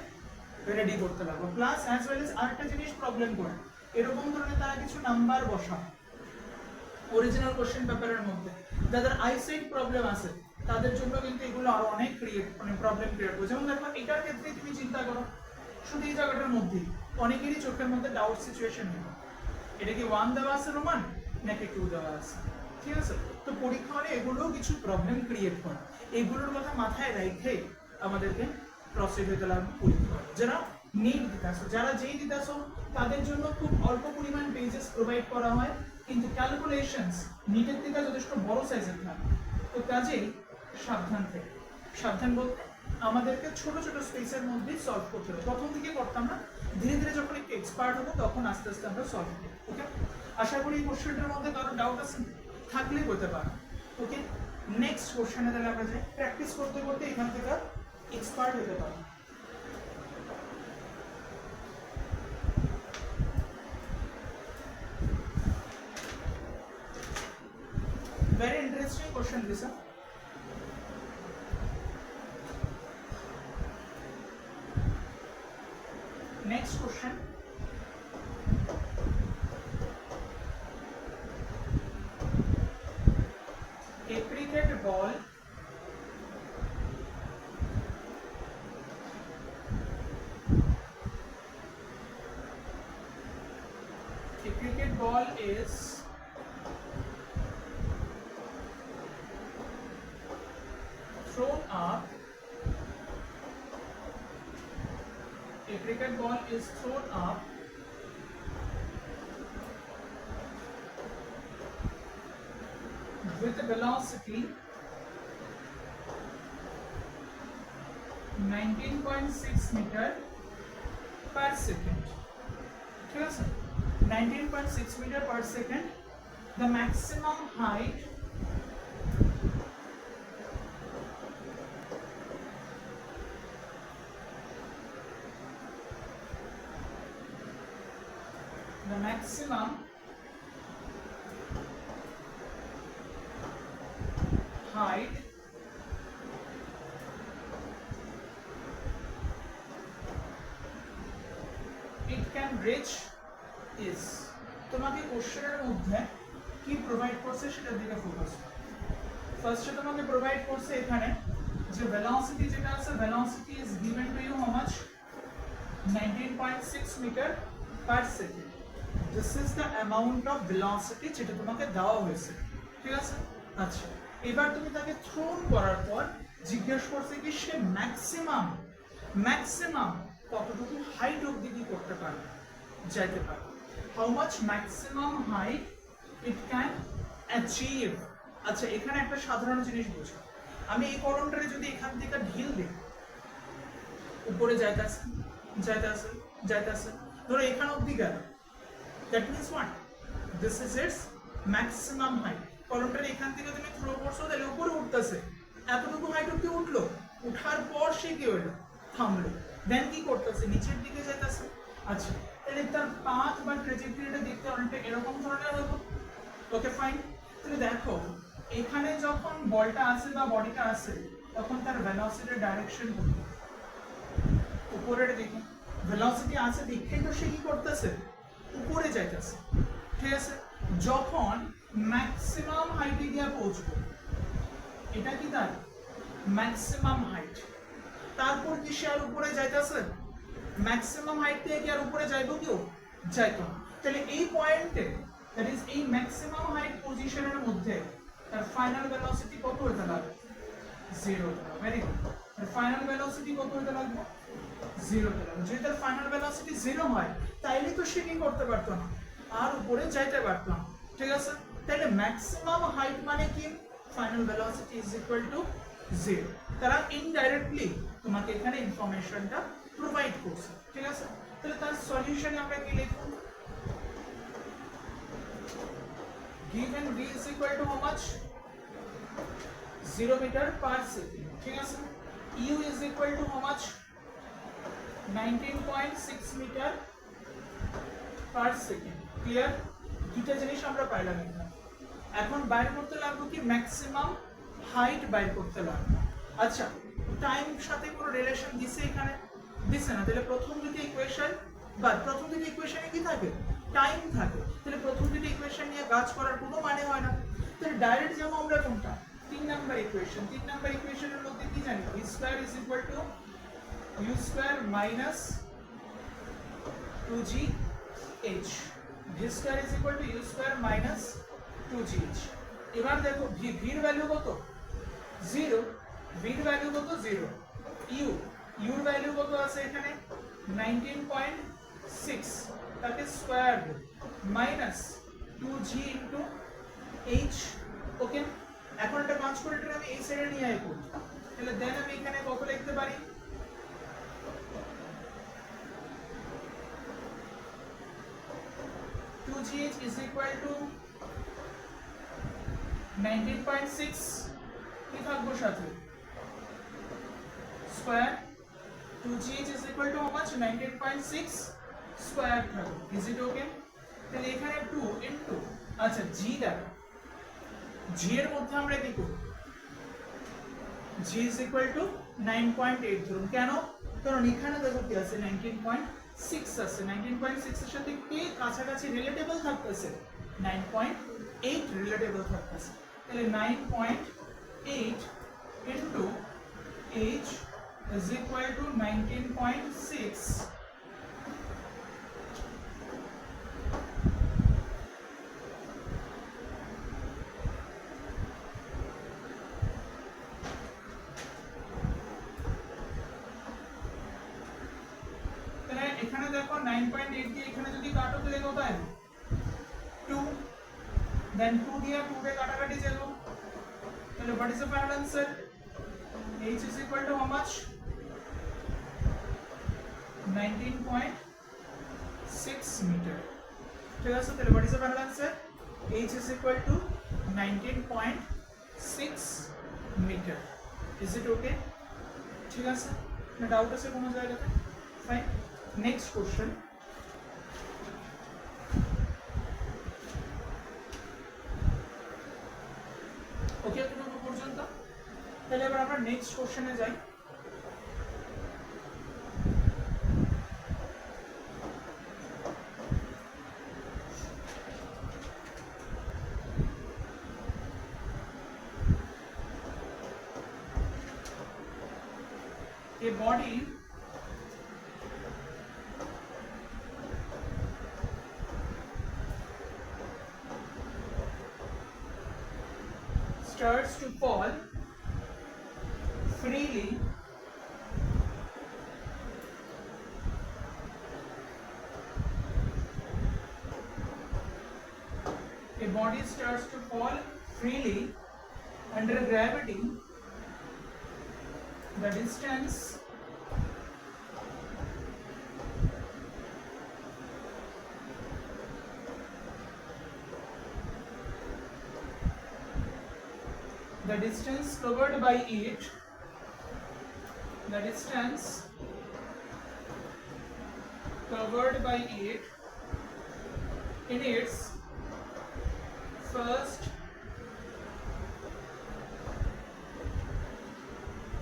রেডি করতে লাগবে, প্লাস অ্যাজ ওয়েল এজ আরেকটা জিনিস প্রবলেম করে, এরকম ধরনের তারা কিছু নাম্বার বসায় অরিজিনাল কোশ্চেন পেপারের মধ্যে, যাদের আইসাইট প্রবলেম আছে তাদের জন্য কিন্তু এগুলো আরো অনেক প্রবলেম ক্রিয়েট করে। যেমন দেখো এটার ক্ষেত্রে তুমি চিন্তা করো, শুধু এই জায়গাটার মধ্যে অনেকেরই চোখের মধ্যে ডাউট সিচুয়েশন হয়, এটা কি 1 দেওয়া আছে রোমান নাকি 2 দেওয়া আছে, ঠিক আছে, তো পরীক্ষা হলে এগুলোও কিছু প্রবলেম ক্রিয়েট করে, এগুলোর কথা মাথায় রেখে আমাদেরকে প্রসিড হতে লাগবে পরীক্ষা। যারা নিট দিতে আসো, যারা যেই দিতে আসো তাদের জন্য খুব অল্প পরিমাণ পেজেস প্রোভাইড করা হয়, কিন্তু ক্যালকুলেশনস নিটের থেকে যথেষ্ট বড় সাইজের থাকে, তো কাজেই সাবধান থেকে, সাবধান বলতে আমাদেরকে ছোট ছোট স্পেসের মধ্যেই সলভ করতে হবে, প্রথম দিকে করতাম না, ধীরে ধীরে যখন একটু এক্সপার্ট হবো তখন আস্তে আস্তে আমরা সলভ করব। ওকে, আশা করি এই কোশ্চেনটার মধ্যে কারো ডাউট আছে থাকলে বলতে পারো। ওকে, নেক্সট কোশ্চেনে তাহলে আমরা যাই, প্র্যাকটিস করতে করতে এখান থেকে এক্সপার্ট হতে পারো। Very interesting question, Lisa. Next question. A cricket ball is thrown up. A cricket ball is thrown up with a velocity 19.6 meter per second. ঠিক আছে, 19.6 meter per second. The maximum height height it can reach is, তোমাকে কোশ্চেনের মধ্যে কি প্রোভাইড করছে সেটার দিকে ফোকাস করো। ফার্স্টে তোমাকে প্রোভাইড করছে এখানে যে ভেলোসিটি যেটা আছে, velocity is given to you how much, 19.6 metre per second. This is the amount of velocity যেটা তোমাকে দেওয়া হয়েছে, ঠিক আছে। আচ্ছা, এবার তুমি তাকে থ্রোন করার পর জিজ্ঞেস করছে কি সে ম্যাক্সিমাম কতটুকু হাইট অবধি কি করতে পারবে, যাইতে পারবে, how much maximum height it can achieve. আচ্ছা, এখানে একটা সাধারণ জিনিস বুঝো, আমি এই কলমটারে যদি এখান থেকে ঢিল দিই উপরে যাইতেছে ধরো এখান অবধি গেল, that means what, this is it's maximum height. কলমটারে এখান থেকে তুমি থ্রো করছো তাহলে উপরে উঠতেছে, এতটুকু হাইট অবধি উঠলো, উঠার পর সে কি হইলো, থামলো, দেন কি করতেছে, নিচের দিকে যাইতেছে। আচ্ছা, তাহলে তার পাথ বা ট্র্যাজেক্টরিটা দেখতে অনেকটা এরকম ধরনের হতো। ওকে ফাইন, তাহলে দেখো এখানে যখন বলটা আছে বা বডিটা আছে তখন তার ভেলোসিটির ডাইরেকশন উপরের দিকে, ভেলোসিটি আছে দেখে তো সে কি করতেছে, উপরে যাইতেছে, ঠিক আছে। যখন ম্যাক্সিমাম হাইটে গিয়ে পৌঁছবো, এটা কি তার ম্যাক্সিমাম হাইট, তারপর কি সে আর উপরে যাইতেছে, ম্যাক্সিমাম হাইট থেকে কি আর উপরে যাইবো কেউ, যাইতো না। তাহলে এই পয়েন্টে দ্যাট ইজ এই ম্যাক্সিমাম হাইট পজিশনের মধ্যে তার ফাইনাল ভেলোসিটি কত হতে লাগবে 0 ভেরি গুড আর ফাইনাল ভেলোসিটি কত হতে লাগবে 0 তে লাগবে যদি তার ফাইনাল ভেলোসিটি 0 হয় তাইলে তো সে কি করতে পারতো না আর উপরে যাইতে পারতো না ঠিক আছে তাহলে ম্যাক্সিমাম হাইট মানে কি final velocity is equal two 0 তারা ইনডাইরেক্টলি তোমাকে এখানে ইনফরমেশনটা প্রোভাইড করছে ঠিক আছে তাহলে তার সলিউশনে আমরা কি লিখব given v is equal to how much 0 meter per second ঠিক আছে u is equal to how much 19.6 meter per second clear দুটো জিনিস আমরা পাইলাম এখানে এখন বাইর করতে লাগবে কি ম্যাক্সিমাম হাইট বাইর করতে লাগবে আচ্ছা টাইম সাথে কোনো রিলেশন দিছে এখানে দিছে না তাহলে প্রথম দুটো ইকুয়েশন বা প্রথম দুটো ইকুয়েশনে কি থাকে টাইম থাকে তাহলে প্রথম দুটো ইকুয়েশন নিয়ে কাজ করার কোনো মানে হয় না তাহলে ডাইরেক্ট যাবো আমরা কোনটা 3 নাম্বার ইকুয়েশনের মধ্যে কি জানি v square is equal two u square minus 2gh v square is equal two u square minus 2gh এবার দেখো v এর ভ্যালু কত 0 v এর ভ্যালু কত 0 u এর ভ্যালু কত আছে এখানে 19.6 তাকে square minus 2g into h ওকে এখন এটা কাজ করে এটা আমি এই সাইডে নিয়ে আইবো তাহলে দেন আমি এখানে কত লিখতে পারি 2gh is equal to 19.6 কি থাকবো সাথে square 2gh is equal to how much 19.6 square থাকবে is it okay তাহলে এখানে 2 into আচ্ছা g দেখো g এর মধ্যে আমরা কি করব g is equal to 9.8 ধরুন কেন কারণ এখানে দেখো কি আছে 19.6 আছে 19.6 এর সাথে কি কাছাকাছি রিলেটেবল থাকতেছে 9.8 রিলেটেবল থাকতেছে তাহলে 9.8 into h is equal to 19.6 এখানে দেখো 9.8 দিয়ে এখানে যদি কাটো তাহলে কত আসবে 2 দেন 2 দিয়ে 2 রে কাটাকাটি যাব তাহলে what is the final answer h is equal to how much 19.6 meter ঠিক আছে তাহলে what is the final answer h is equal to 19.6 meter is it okay ঠিক আছে না ডাউট আছে কোনো জায়গাতে ফাইন নেক্সট কোশ্চেন ওকে এতটুকু পর্যন্ত তাহলে এবার আমরা নেক্সট কোশ্চেনে যাই a body starts to fall freely a body starts to fall freely under gravity the distance covered by it in its first,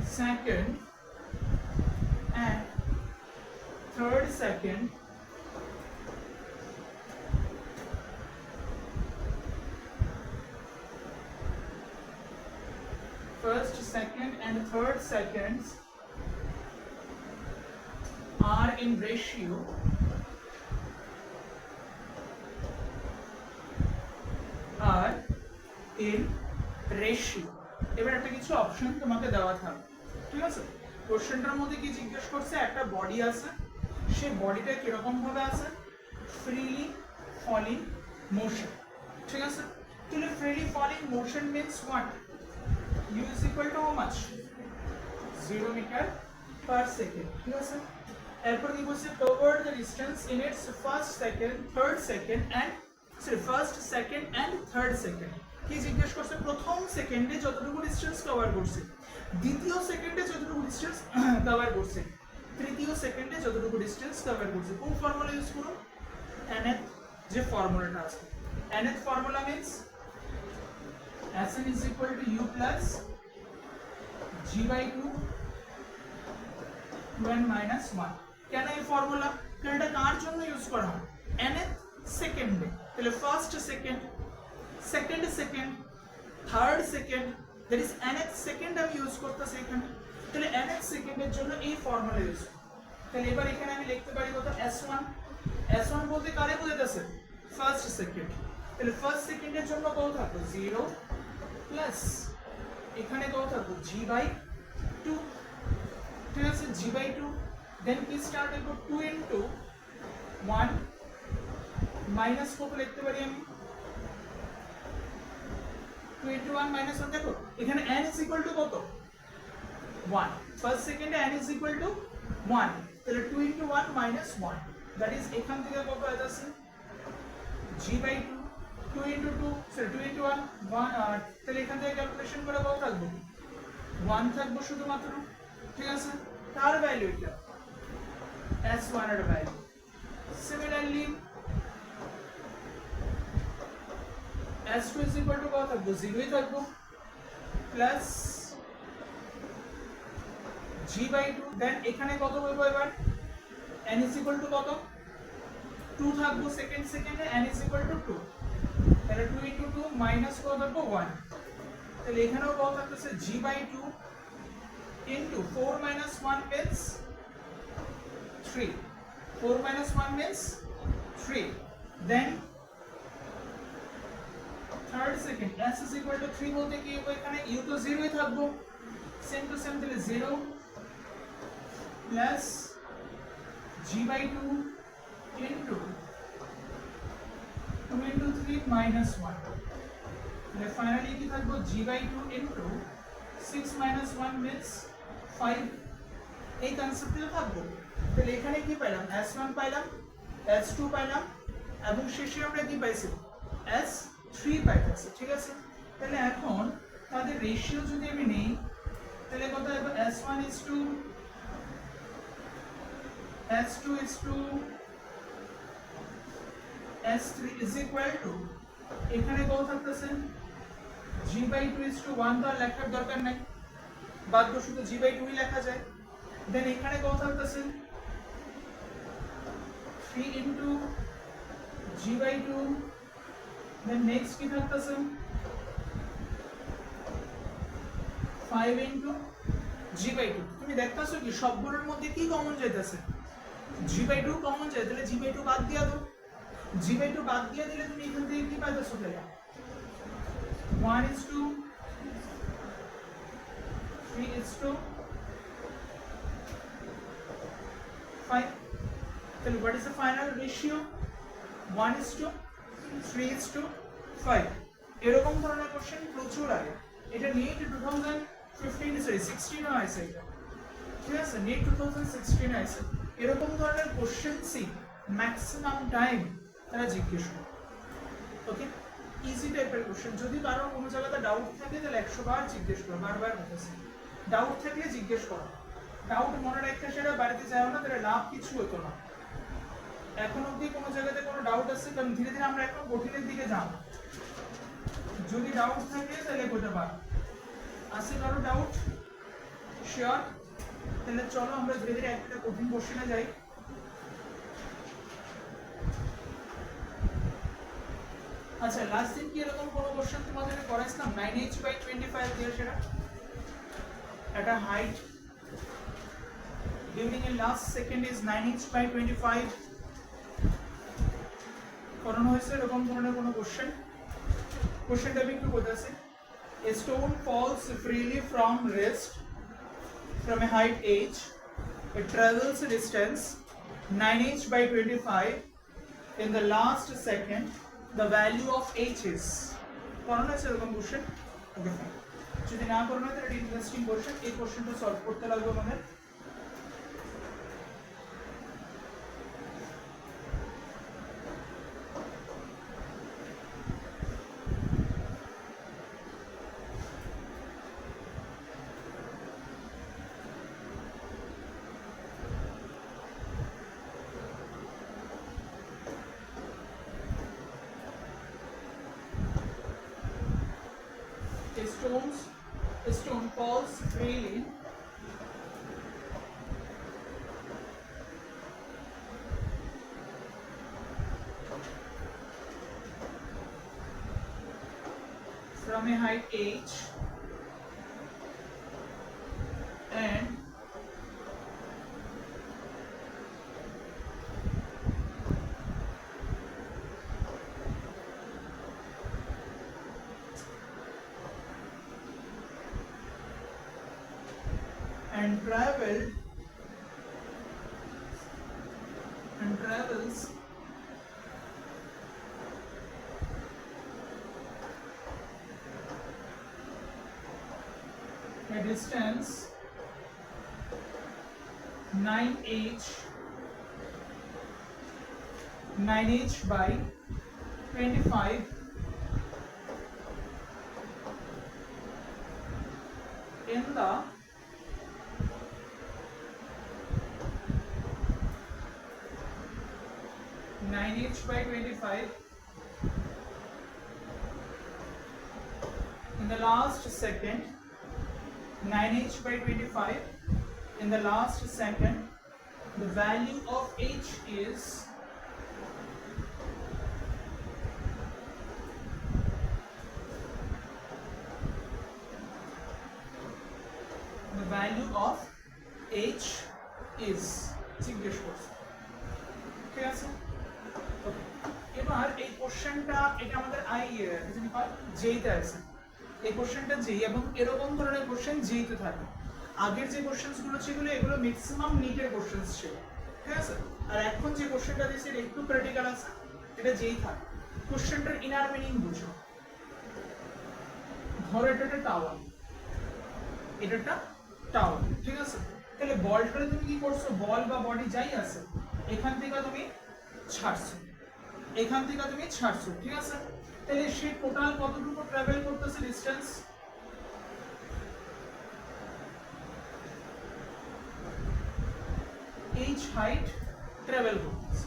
second and third second first, second and third seconds are in ratio এবার একটা কিছু অপশন তোমাকে দেওয়া থাকবে, ঠিক আছে? কোশ্চেনটার মধ্যে কি জিজ্ঞেস করছে, একটা বডি আছে, সেই বডিটা কিরকম ভাবে আছে, ফ্রিলি ফলিং মোশন, ঠিক আছে? তাহলে freely falling motion means what, u is equal to how much, 0 metre per second, ঠিক আছে? এরপর কি বলছে, cover the distance in its first, second, third second and first, second and third second. কি জিজ্ঞেস করছে, প্রথম সেকেন্ডে যতটুকু ডিসটেন্স কভার করছে, দ্বিতীয় সেকেন্ডে যতটুকু ডিসটেন্স কভার করছে, তৃতীয় সেকেন্ডে যতটুকু ডিসটেন্স কভার করছে। কোন ফর্মুলা ইউজ করুন, nth যে ফর্মুলাটা আছে, nth formula means Sn is equal to u plus g by 2 2n minus 1। কেন এই ফর্মুলা, কারণ এটা কার জন্য ইউজ করা হয়, nth সেকেন্ডে। তাহলে first second, second second, third second, that is nth second আমি ইউজ করতেছি এখানে। তাহলে nth সেকেন্ডের জন্য এই ফর্মুলা ইউজ। তাহলে এবার এখানে আমি লিখতে পারি কত, s1, s1 বলতে কারে বোঝাতেছে, ফার্স্ট সেকেন্ড। তাহলে ফার্স্ট সেকেন্ডের জন্য কত থাকবে, 0 প্লাস এখানে কত থাকবে, g by 2, ঠিক আছে? g by 2, দেন কি স্টার্ট করব, 2 into 1 মাইনাস কত লিখতে পারি আমি, 2 into 1 minus 1, দেখো এখানে n is equal to কত, 1, ফার্স্ট সেকেন্ডে n is equal to 1, তাহলে 2 into 1 minus 1, that is এখান থেকে কত আসছে, g by 2, 2 into 2, sorry 2 into 1, 1, তাহলে এখান থেকে ক্যালকুলেশন করে কত থাকবে, 1 থাকবে শুধুমাত্র, ঠিক আছে? তার ভ্যালু এটা s1 এর value. Similarly s2 is equal to কত থাকবে, 0 থাকবে, প্লাস g by 2, দেন এখানে কত বলবো এবার, n is equal to কত, 2 থাকবে সেকেন্ড সেকেন্ডে, n is equal to 2, তাহলে 2 into 2 মাইনাস কত থাকবে, 1, তাহলে এখানেও কত থাকতেছে, g by 2 into 4 minus 1 means 3, 4 minus 1 means 3, then third second s is equal to 3 বলতে কি হবে, এখানে u তো 0 ই থাকবে, সেম টু সেম, তাহলে 0 plus g by 2 into 2 into 3 minus 1, তাহলে ফাইনালি কি থাকবে, g by 2 into 6 minus 1 means 5, এই কনসেপ্টে থাকবে। তাহলে এখানে কি পেলাম, s1 পাইলাম, s2 পাইলাম, এবং শেষে আমরা কি পাইছি, s3 পাইতেছি, ঠিক আছে? তাহলে এখন তাদের রেশিও যদি আমি নেই, তাহলে কত হবে, s1 is to s2 is to s3 is equal to, এখানে কত থাকতেছে, g by 2 is to 1 তো আর লেখার দরকার নাই, বাধ্য শুধু g by 2 ই লেখা যায়। দেন এখানে কত থাকতেছে, 3 into g by 2, then next কি থাকতেছে, 5 into g by 2। তুমি দেখতেছো কি সবগুলোর মধ্যে কি কমন যাইতেছে, g by 2 কমন যায়, তাহলে g by 2 বাদ দিয়া দাও, g by 2 বাদ দিয়া দিলে তুমি এখান থেকে কি পাইতেছো, তাহলে 1 is to 3 is to 5, then what is the final ratio, 1 is to 3 is to 5। এরকম ধরনের কোশ্চেন প্রচুর আগে, এটা নিট 2016 আছে, এটা ঠিক আছে, নিট 2016 আছে, এরকম ধরনের কোশ্চেনসই ম্যাক্সিমাম টাইম তারা জিজ্ঞেস করে। ওকে, ইজি টাইপের কোশ্চেন। যদি কারোর কোনো জায়গাতে ডাউট থাকে তাহলে 100 বার জিজ্ঞেস করো, বারবার বলতেছি, ডাউট থাকলে জিজ্ঞেস করো, ডাউট মনে রাখতে সেটা বাড়িতে যাও না, তাহলে লাভ কিছু হতো না। এখন অবধি কোনো জায়গাতে কোনো ডাউট আছে, কারণ ধীরে ধীরে আমরা এখন কঠিনের দিকে যাব, যদি ডাউট থাকে তাহলে করতে পারো। আছে কারো ডাউট, শিওর? তাহলে চলো আমরা ধীরে ধীরে একটা কঠিন কোশ্চেনে যাই। আচ্ছা, লাস্ট দিন কি এরকম কোনো কোশ্চেন তোমাদের করাইছিলাম, 9h/25 দিয়ে সেটা একটা height during a last second is 9h/25 করানো হয়েছে, এরকম ধরনের কোনো কোশ্চেনটা আমি একটু বোঝাচ্ছি। A stone falls freely from rest from a height h. It travels a distance 9h by 25. In the last second, the value of h is. করো না সেরকম কোশ্চেন? Okay fine. যদি না করো না তাহলে এটা ইন্টারেস্টিং কোশ্চেন। এই কোশ্চেনটা সলভ করতে লাগবে আমাদের। A stone falls freely from a height h and travels a distance 9h by 25 in the by 25 in the last second, 9h by 25 in the last second, the value of h is জিজ্ঞেস করছে। ঠিক আছে, এবার এই কোশ্চেনটা এটা আমাদের জেইতে আছে। এই কোশ্চেনটা জেই এবং এরকম ধরনের কোশ্চেন জেইতে থাকে। আগের যে কোশ্চেনগুলো ছিল এগুলো ম্যাক্সিমাম নিটের কোশ্চেন ছিল। ঠিক আছে, আর এখন যে কোশ্চেনটা দিয়েছে এটা একটু ক্রিটিক্যাল আছে, এটা জেই থাকে। কোশ্চেনটার ইনার মিনিং বুঝো। ধরো এটা একটা টাওয়ার, এটা একটা টাওয়ার। ঠিক আছে, তাহলে বলটারে তুমি কি করছো, বল বা বডি যাই আছে এখান থেকে তুমি ছাড়ছো, এখান থেকে তুমি ছাড়ছো। ঠিক আছে, তাহলে সে টোটাল কতটুকু ট্রাভেল করতেছে ডিসটেন্স? h হাইট ট্রাভেল করতেছে।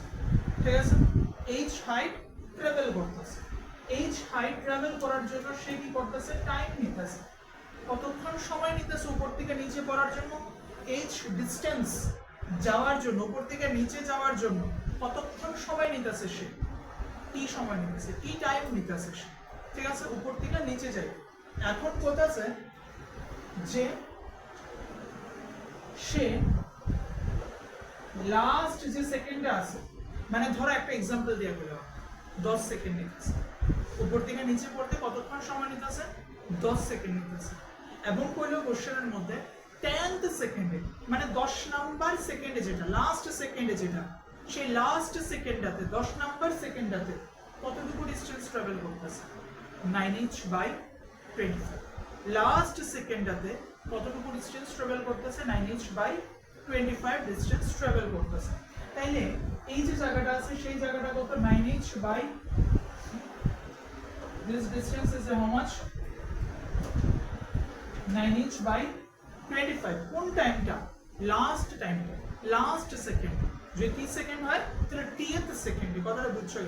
ঠিক আছে, h হাইট ট্রাভেল করতেছে। h হাইট ট্রাভেল করার জন্য সে কি করতেছে, টাইম নিতেছে। কতক্ষণ সময় নিতেছে উপর থেকে নিচে পড়ার জন্য? h ডিসটেন্স যাওয়ার জন্য, উপর থেকে নিচে যাওয়ার জন্য কতক্ষণ সময় নিতেছে সে? t সময় নিতেছে, t টাইম নিতেছে সে। ঠিক আছে, উপর থেকে নিচে যাই। এখন কোথাছে যে সে লাস্ট যে সেকেন্ডে আছে, মানে ধরো একটা এক্সাম্পল দিয়ে বললাম 10 সেকেন্ড নিতেছে। উপর থেকে নিচে পড়তে কতক্ষণ সময় নিতেছে? 10 সেকেন্ড নিতেছে। এবং কইলো কোশ্চেনের মধ্যে 10th সেকেন্ডে, মানে 10 নাম্বার সেকেন্ডে, যেটা লাস্ট সেকেন্ডে, যেটা সেই লাস্ট সেকেন্ডটাতে 10 নাম্বার সেকেন্ডটাতে কতটুকু ডিসটেন্স ট্রাভেল করতেছে? 9h by 25। লাস্ট সেকেন্ডটাতে কতটুকু ডিসটেন্স ট্রাভেল করতেছে? 9h by 25 ডিসটেন্স ট্রাভেল করতেছে। তাইলে এই যে জায়গাটা আছে সেই জায়গাটা কত? 9h by this distance is how much? 9h by 25। কোন টাইমটা? লাস্ট টাইমটা, লাস্ট সেকেন্ড। যদি 30 সেকেন্ড হয় তাহলে tth সেকেন্ডে। কথাটা বুঝছো?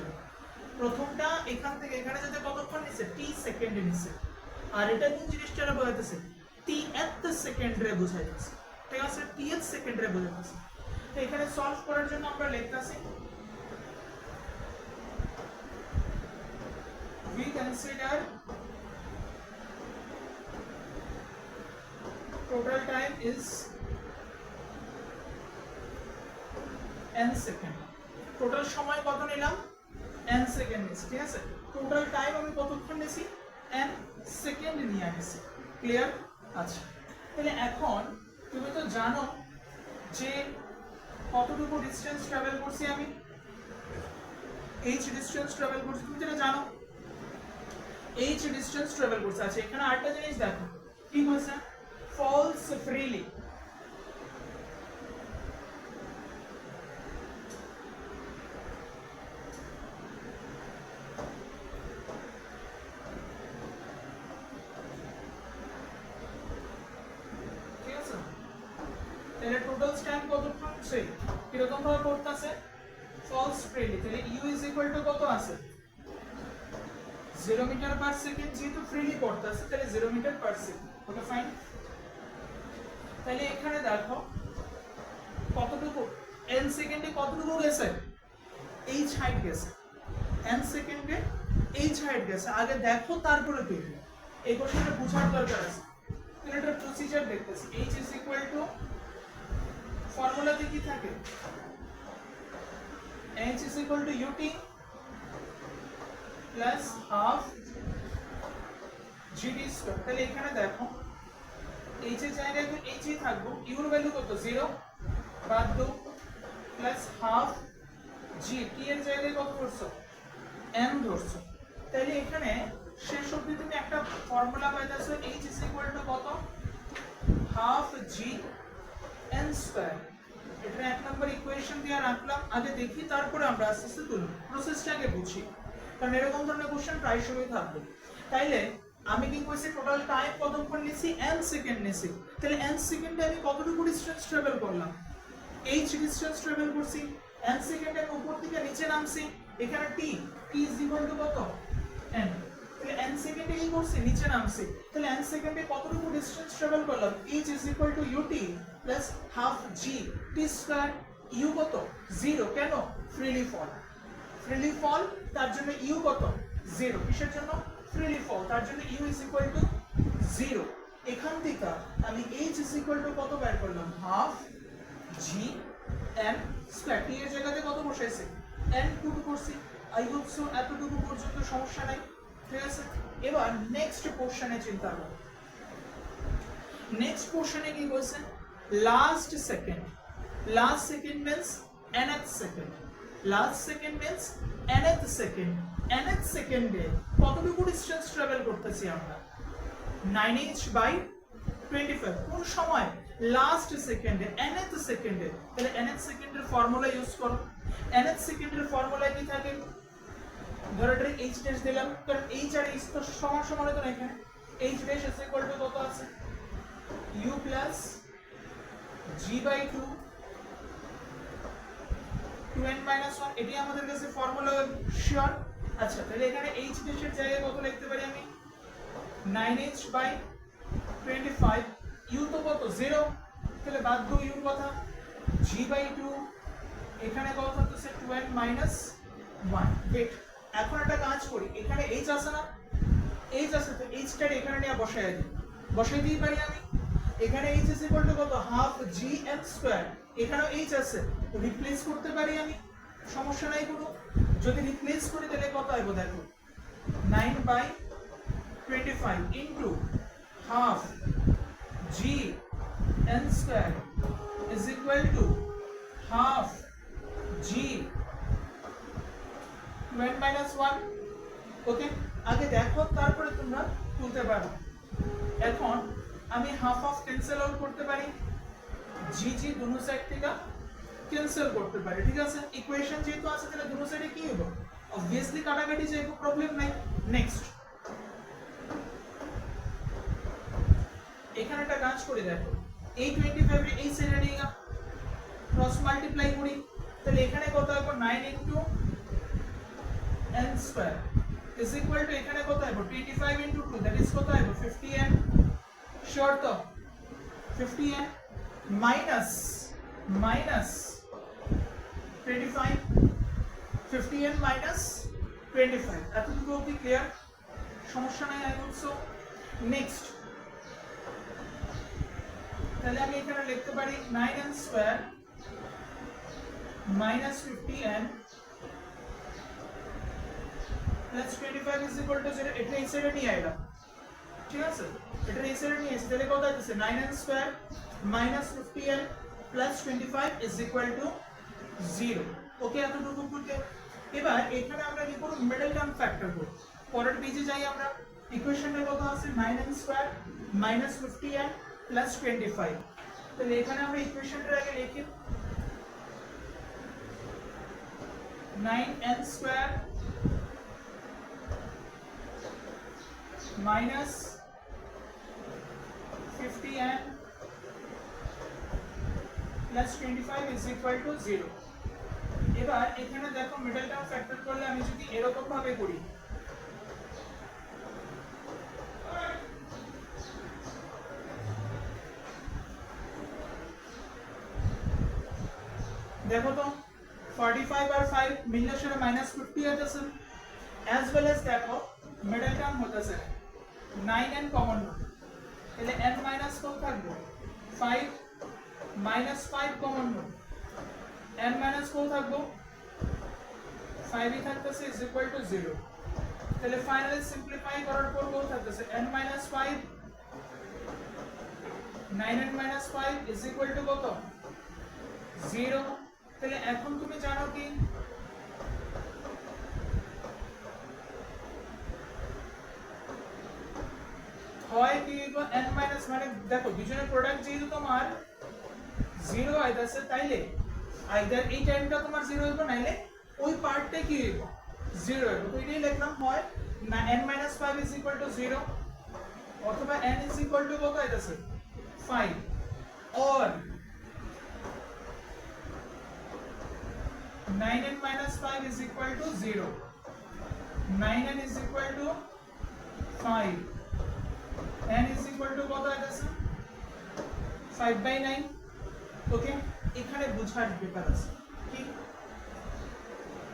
প্রথমটা এখান থেকে এখানে যেতে কতক্ষণ নিছে? t সেকেন্ডে নিছে। আর এটা কোন জিনিসটা বোঝাইতেছে? tth সেকেন্ডে বোঝাইতেছে। ঠিক আছে, tth সেকেন্ডে বোঝাইতেছে। তো এখানে সলভ করার জন্য আমরা লিখতাছি we consider total time is n second. Total সময় কত নিলাম? n সেকেন্ড নিছি। ঠিক আছে, টোটাল টাইম আমি কতক্ষণ নিছি? n সেকেন্ড নিয়ে আসছি। ক্লিয়ার? আচ্ছা, তাহলে এখন তুমি তো জানো যে কতটুকু ডিসটেন্স ট্রাভেল করছি আমি, h ডিসটেন্স ট্রাভেল করছি, তুমি যেটা জানো h ডিসটেন্স ট্রাভেল করছে। আচ্ছা, এখানে আরেকটা জিনিস দেখো কি হয়েছে, ফলস ফ্রিলি। তাহলে টোটাল স্ট্যান্ড কতক্ষণ আছে, কিরকম ভাবে করতেছে, ফলস ফ্রিলি। তাহলে u ইজ ইকুয়াল টু কত আছে, 0 মিটার পার সেকেন্ড, যেহেতু ফ্রিলি করতেছে তাহলে 0 metre per second. Okay fine. তাহলে এখানে দেখো কতটুকু n সেকেন্ডে কতটুকু গেছে, h হাইট গেছে, n সেকেন্ডে h হাইট গেছে। আগে দেখো তারপরে দেখো, এই কোশ্চেনটা বোঝার দরকার আছে। তাহলে এটা প্রসিজার দেখতেছি, h ইজ ইকুয়াল টু ফর্মুলাতে কি থাকে, h is equal to ut plus half gd square। তাহলে এখানে দেখো h এর জায়গায় তো h ই থাকবে, u এর ভ্যালু কত 0 বাদ দাও প্লাস হাফ g, t এর জায়গায় কত ধরছো n ধরছো। তাহলে এখানে শেষ অবধি তুমি একটা ফর্মুলা পাইতেছো, h is equal to কত হাফ g n স্কয়ার। এটা এক নম্বর ইকুয়েশন দিয়ে রাখলাম, আগে দেখি তারপরে আমরা আস্তে আস্তে তুলব, প্রসেসটাকে বুঝি, কারণ এরকম ধরনের কোশ্চেন প্রায়শই থাকবে। তাইলে আমি কি কইছি, টোটাল টাইম কতক্ষণ নিছি, n সেকেন্ড নিছি। তাহলে n সেকেন্ডে আমি কতটুকু ডিসটেন্স ট্রাভেল করলাম, h ডিসটেন্স ট্রাভেল করছি। n সেকেন্ডে আমি উপর থেকে নিচে নামছি, এখানে t ইজ ইকুয়াল টু কত n। তাহলে n সেকেন্ডে কি করছি, নিচে নামছি। তাহলে n সেকেন্ডে কতটুকু ডিসটেন্স ট্রাভেল করলাম, h is equal two ut plus half g t square. u কত 0, কেন ফ্রিলি ফল, ফ্রিলি ফল তার জন্য u কত 0, কিসের জন্য ফ্রিলি ফল, তার জন্য u ইজ ইকুয়াল টু 0। এখান থেকে আমি h ইজ ইকুয়াল টু কত বের করলাম, half g n square. t এর জায়গাতে কত বসাইছে n টুকু করছি। আই হোপ সো এতটুকু পর্যন্ত সমস্যা নাই, ঠিক আছে। এবার নেক্সট পোরশনে চিন্তা করো। নেক্সট পোরশনে কি বলছে, last second, last second means nth second, last second means nth second, nth সেকেন্ডে কতটুকু ডিসটেন্স ট্রাভেল করতেছি আমরা, 9h/25। কোন সময়, লাস্ট সেকেন্ডে, nth সেকেন্ডে। তাহলে nth সেকেন্ডের ফর্মুলা ইউজ করো। nth সেকেন্ডের ফর্মুলা কি থাকে, ধরো এটা h ড্যাশ দিলাম, কারণ h আর h তো সমান সমান তো এখানে, h dash is equal to কত আছে, u প্লাস g/2 2n - 1, এটি আমাদের কাছে ফর্মুলা শিওর। আচ্ছা, তাহলে এখানে h ড্যাশের জায়গায় কত লিখতে পারি আমি, 9h/25, u তো কত 0, তাহলে বাদ দাও u এর কথা, g/2 এখানে কত হচ্ছে 2n - 1। ওয়েট, এখন একটা কাজ করি, এখানে h আছে না, h আছে, তো h টা এখানে নিয়ে বসাই দিই পারি আমি। এখানে h is equal to কত, হাফ g n স্কয়ার, এখানেও h আছে, তো রিপ্লেস করতে পারি আমি, সমস্যা নাই কোনো। যদি রিপ্লেস করি তাহলে কত আইবো দেখো, 9/25 into half g n square is equal to half g 2n - 1। ওকে, আগে দেখো তারপরে তোমরা তুলতে পারো। এখন আমি হাফ অফ ক্যান্সেল আউট করতে পারি, জি জি দুনো সাইড থেকে ক্যান্সেল করতে পারি, ঠিক আছে। ইকুয়েশন যেহেতু আছে তাহলে দুনো সাইডে কি হবে, অবভিয়াসলি কাটাকাটি যাইব, প্রবলেম নাই। নেক্সট এখানে একটা কাজ করে দেখো, এই 25 এর এই সাইডে নিয়ে ক্রস মাল্টিপ্লাই করি, তাহলে এখানে কত হবে 9 into n square is equal to এখানে কত হবে 25 into 2, that is কত হবে 50n, শিওর তো 50n minus 25, 50n minus 25, এতটুকু কি ক্লিয়ার, সমস্যা নাই আই হোপ সো। নেক্সট তাহলে আমি এখানে লিখতে পারি 9n square minus 50n plus 25 is equal two 0, এটা এই সাইডে নিয়ে আইলাম, ঠিক আছে, এটা এই সাইডে নিয়ে এসে তাহলে কত হচ্ছে 9n square minus 50n plus 25 is equal two 0। ওকে, এতটুকু ক্লিয়ার। এবার এখানে আমরা কি করব, মিডল টার্ম ফ্যাক্টর করব। পরের পেজে যাই আমরা, ইকুয়েশনে কত আছে 9n square minus 50n plus 25। তাহলে এখানে আমরা ইকুয়েশনটা আগে লিখি 9n square minus 50n plus 25 is equal two 0। এবার এখানে দেখো মিডল টার্ম ফ্যাক্টর করলে আমি যদি এরকম ভাবে করি, দেখো তো 45 আর 5 মিললে সেটা -50 হতেছে, অ্যাজ ওয়েল অ্যাজ দেখো মিডল টার্ম হতেছে 9n কমন, তাহলে n মাইনাস কত থাকবে 5 মাইনাস 5 কমন, n মাইনাস কত থাকবে 5 ই থাকতেছে ইজ ইকুয়াল টু 0। তাহলে ফাইনালি সিম্পলিফাই করার পর কত থাকতেছে n minus 5, 9n minus 5 is equal to কত 0। তাহলে এখন তুমি জানো কি হয় কি n মাইনাস, মানে দেখো দুজনের প্রোডাক্ট যেহেতু তোমার 0 আইতাছে, তাইলে আইদার এই টাইমটা তোমার 0 হইব, নাইলে ওই পার্টটা কি হইব 0 হইব। তো এটাই লিখলাম, হয় না n minus 5 is equal two 0 অথবা n ইজ ইকুয়াল টু কত আইতাছে 5, or 9n minus 5 is equal to 0, 9n is equal to 5, n is equal to কত আছে 5/9। ওকে, এখানে বুঝার ব্যাপার আছে কি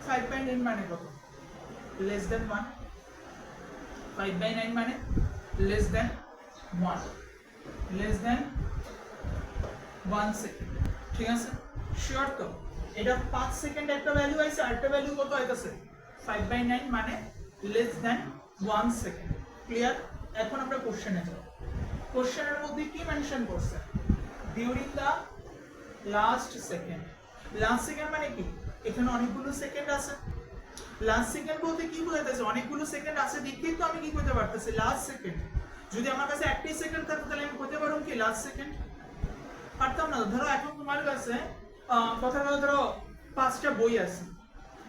5/9 মানে কত, less than 1, 5/9 মানে less than 1, less than 1 second, ঠিক আছে, শিওর তো। এটা 5 সেকেন্ড একটা ভ্যালু আইছে, আরেকটা ভ্যালু কত আইতাছে 5/9 মানে less than 1 সেকেন্ড, ক্লিয়ার। এখন আমরা কোশ্চেনে যাব। কোশ্চেনের মধ্যে কি মেনশন করছে, during the last second. Last second মানে কি, এখানে অনেকগুলো সেকেন্ড আছে, লাস্ট সেকেন্ড বলতে কি বোঝাইতেছে, অনেকগুলো সেকেন্ড আছে দেখেই তো আমি কি করতে পারতেছি লাস্ট সেকেন্ড। যদি আমার কাছে একটাই সেকেন্ড থাকতো তাহলে আমি করতে পারবো কি লাস্ট সেকেন্ড, পারতাম না। ধরো এখন তোমার কাছে কথা ধরো 5টা বই আছে,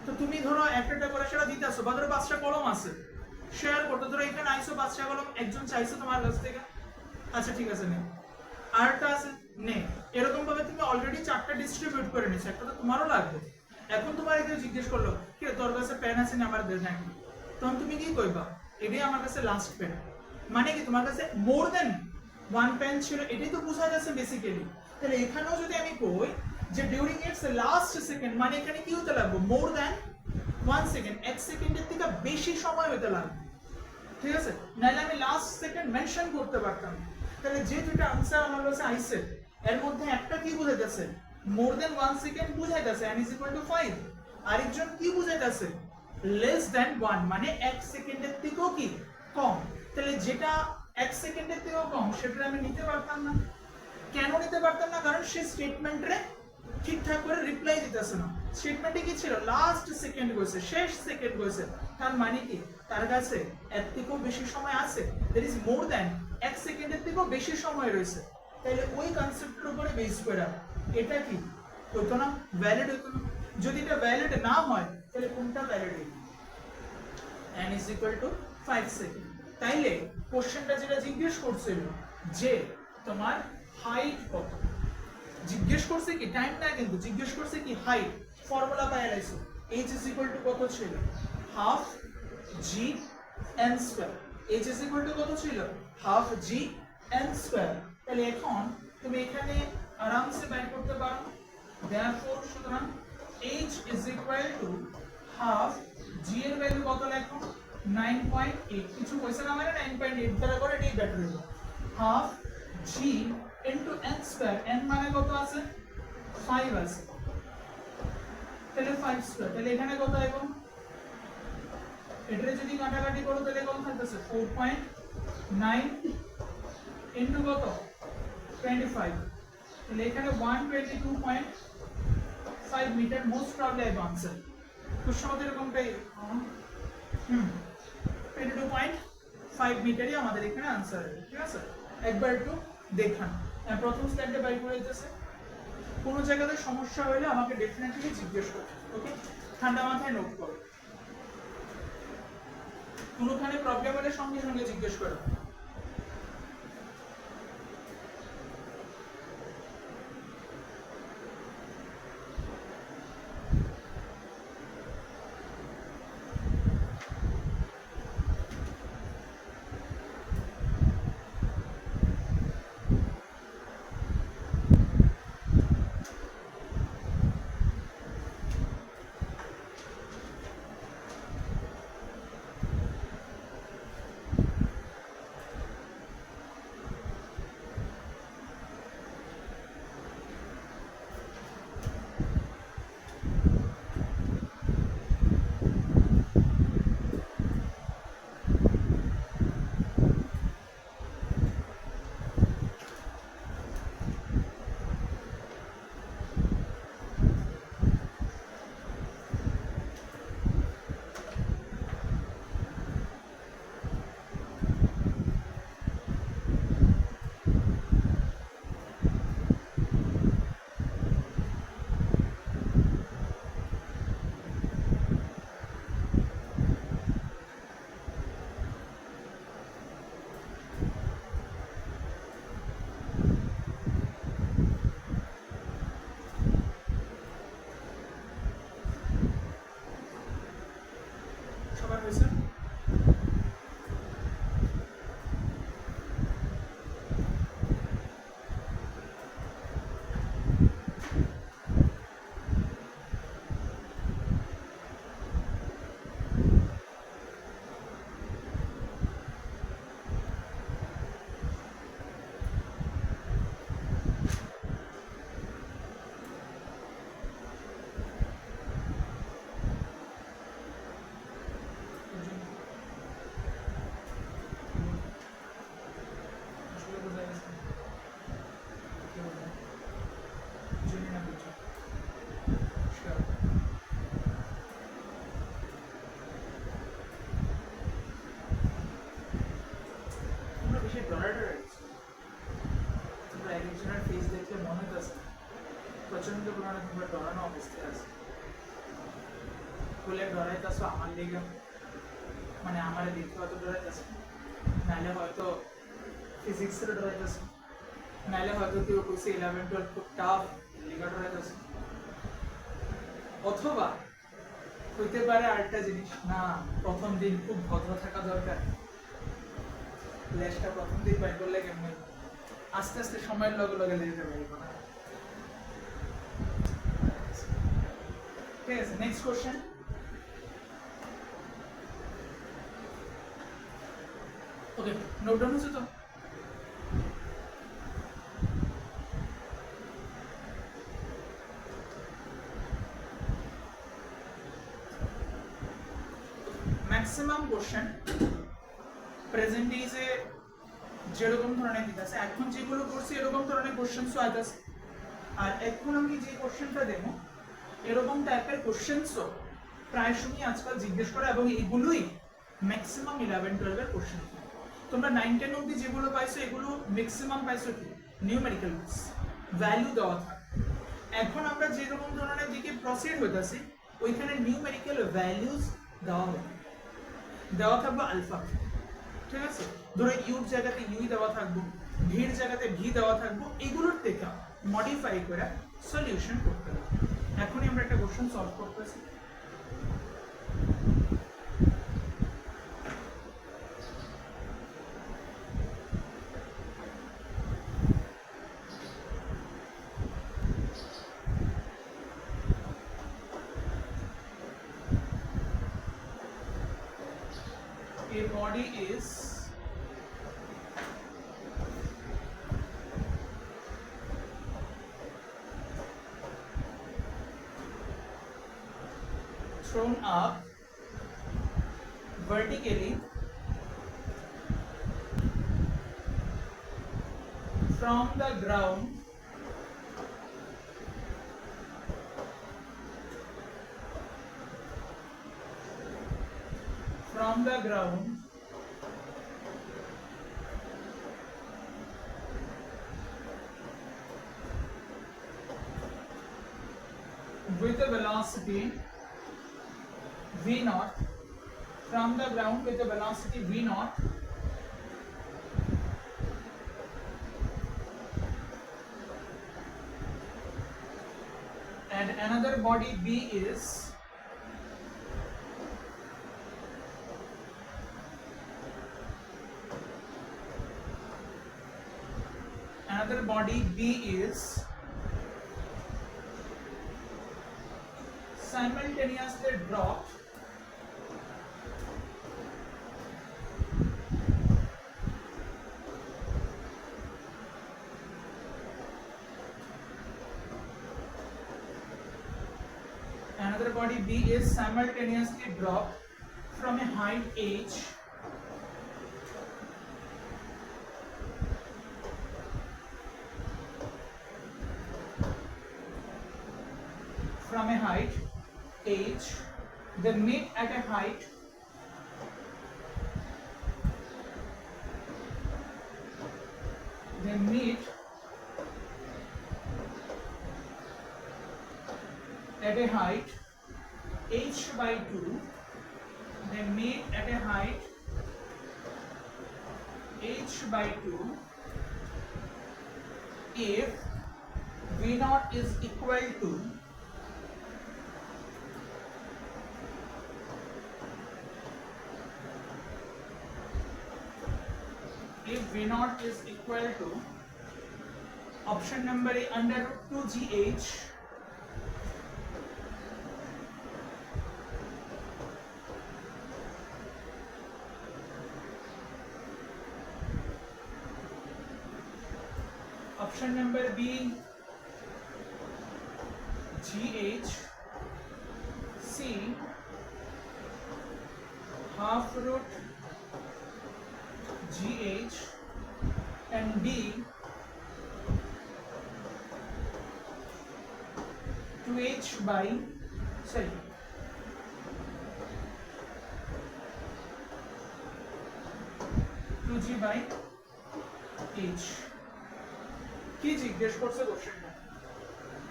তো তুমি ধরো একটা করে সেটা দিতেছো, বা ধরো 5টা কলম আছে শেয়ার করতে, ধরো এখানে আইসো 5টা কলম একজন চাইছে তোমার কাছ থেকে, আচ্ছা ঠিক আছে নে, আরেকটা আছে নে, এরকম ভাবে তুমি অলরেডি 4টা ডিস্ট্রিবিউট করে নিছো, একটা তো তোমারও লাগবে। এখন তোমার কেউ জিজ্ঞেস করলো কি তোর কাছে পেন আছে না, আমার দেন নাকি, তখন তুমি কি কইবা এটাই আমার কাছে লাস্ট পেন, মানে কি তোমার কাছে মোর দেন 1 পেন ছিল, এটাই তো বোঝা যাচ্ছে বেসিক্যালি। তাহলে এখানেও যদি আমি কই যে ডিউরিং ইটস লাস্ট সেকেন্ড, মানে এখানে কি হতে লাগবে মোর দ্যান 1 সেকেন্ড, 1 সেকেন্ডের থেকে বেশি সময় হতে লাগবে, ঠিক আছে, নাহলে আমি লাস্ট সেকেন্ড মেনশন করতে পারতাম। তাহলে যে দুটো आंसर আমার কাছে আইছে এর মধ্যে একটা কি বুঝাইতেছে মোর দ্যান 1 সেকেন্ড বুঝাইতেছে n = 5, আরেকজন কি বুঝাইতেছে লেস দ্যান 1 মানে 1 সেকেন্ডের থেকেও কি কম। তাহলে যেটা 1 সেকেন্ডের থেকেও কম সেটা আমি নিতে পারতাম না। কেন নিতে পারতাম না, কারণ সে স্টেটমেন্টে ঠিকঠাক করে রিপ্লাই দিতেছে না। স্টেটমেন্টে কি ছিল লাস্ট সেকেন্ড কইছে, শেষ সেকেন্ড কইছে, তার মানে কি তার কাছে এর থেকেও বেশি সময় আছে, দ্যাট ইজ মোর দ্যান 1 সেকেন্ডের থেকেও বেশি সময় রয়েছে। তাহলে ওই কনসেপ্টের উপরে বেস করে এটা কি হতো না, ভ্যালিড হতো না। যদি এটা ভ্যালিড না হয় তাহলে কোনটা ভ্যালিড হবে, n = 5 সেকেন্ড। তাইলে কোশ্চেনটা যেটা জিজ্ঞেস করছিল যে তোমার হাইট কত, জিজ্ঞেস করছে কি টাইম না, কিন্তু জিজ্ঞেস করছে কি হাইট। ফর্মুলা পাই লাইছো h = কত ছিল হাফ জি n স্কয়ার, h = কত ছিল হাফ জি n স্কয়ার। তাহলে এখন তুমি এখানে আরামসে বের করতে পারো, therefore সুতরাং h = হাফ জি এর ভ্যালু কত লেখো 9.8, কিছু কইছে না মানে 9.8 দ্বারা করে এটাই বেটার হলো, হাফ জি into n স্কয়ার, n মানে কত আছে 5 আছে, তাহলে 5 স্কয়ার, তাহলে এখানে কত আইবো এটা যদি কাটাকাটি করো তাহলে কত থাকতেছে 4.9 ইনটু কত 25, তাহলে এখানে 122.5 metre most probably I answer. Question আমাদের এরকমটাই 22.5 মিটারই আমাদের এখানে আনসার, ঠিক আছে। একবার একটু দেখান, প্রথম স্লাইডে বাই করে দিতেছে। কোনো জায়গাতে সমস্যা হলে আমাকে ডেফিনেটলি জিজ্ঞেস করো, ওকে, ঠান্ডা মাথায় নোট করো। কোনোখানে প্রবলেম হলে সঙ্গে সঙ্গে জিজ্ঞেস করো। সবার হয়েছে? প্রচন্ড পরিমাণে তোমরা ডরানো অবস্থায় আছে বলে ডরাইতেছো আমার লেগে, মানে আমার দেখতে হয়তো ডরাইতেছো, নাহলে হয়তো ফিজিক্সের ডরাইতেছো, নাহলে হয়তো কেউ কইছে 11-12 খুব টাফ লেগে ডরাইতেছো, অথবা হইতে পারে আরেকটা জিনিস, না প্রথম দিন খুব ভদ্র থাকা দরকার, লেজটা প্রথম দিন বাইর করলে কেমন আস্তে আস্তে সময়ের লগে লগে লেজটা বাইর করা। ঠিক আছে, নেক্সট কোশ্চেন। ওকে, নোট ডাউন হচ্ছে তো? ম্যাক্সিমাম কোশ্চেন প্রেজেন্ট ডিজে যেরকম ধরনের দিতে আছে, এখন যেগুলো করছি এরকম ধরনের কোশ্চেনসও আইতাছে, আর এখন আমি যে কোশ্চেনটা দেবো এরকম টাইপের কোশ্চেনসও প্রায় সময় আজকাল জিজ্ঞেস করে, এবং এগুলোই ম্যাক্সিমাম 11-12 এর কোশ্চেন। তোমরা 9-10 অবধি যেগুলো পাইছো এগুলো ম্যাক্সিমাম পাইছো কি নিউমেরিক্যাল ভ্যালু দেওয়া থাকে। এখন আমরা যেরকম ধরনের দিকে প্রসিড হইতাছি ওইখানে নিউমেরিক্যাল ভ্যালুজ দেওয়া থাকবে আলফা, ঠিক আছে। ধরো ইউর জায়গাতে ইউই দেওয়া থাকবো, ভির জায়গাতে ভি দেওয়া থাকবো, এগুলোর থেকে মডিফাই করে সলিউশন করতে হবে। এখনই আমরা একটা কোশ্চেন সলভ করতেছি। A body is thrown up vertically from the ground with a velocity v naught, from the ground with a velocity v naught, and another body b is simultaneously dropped from a height h they meet at a height h by 2, they meet at a height h by 2 if v naught is equal to option number A under root 2gh option number B gh C half root gh and D 2h by 2g by h কি জিজ্ঞেস করছে কোশ্চেনটা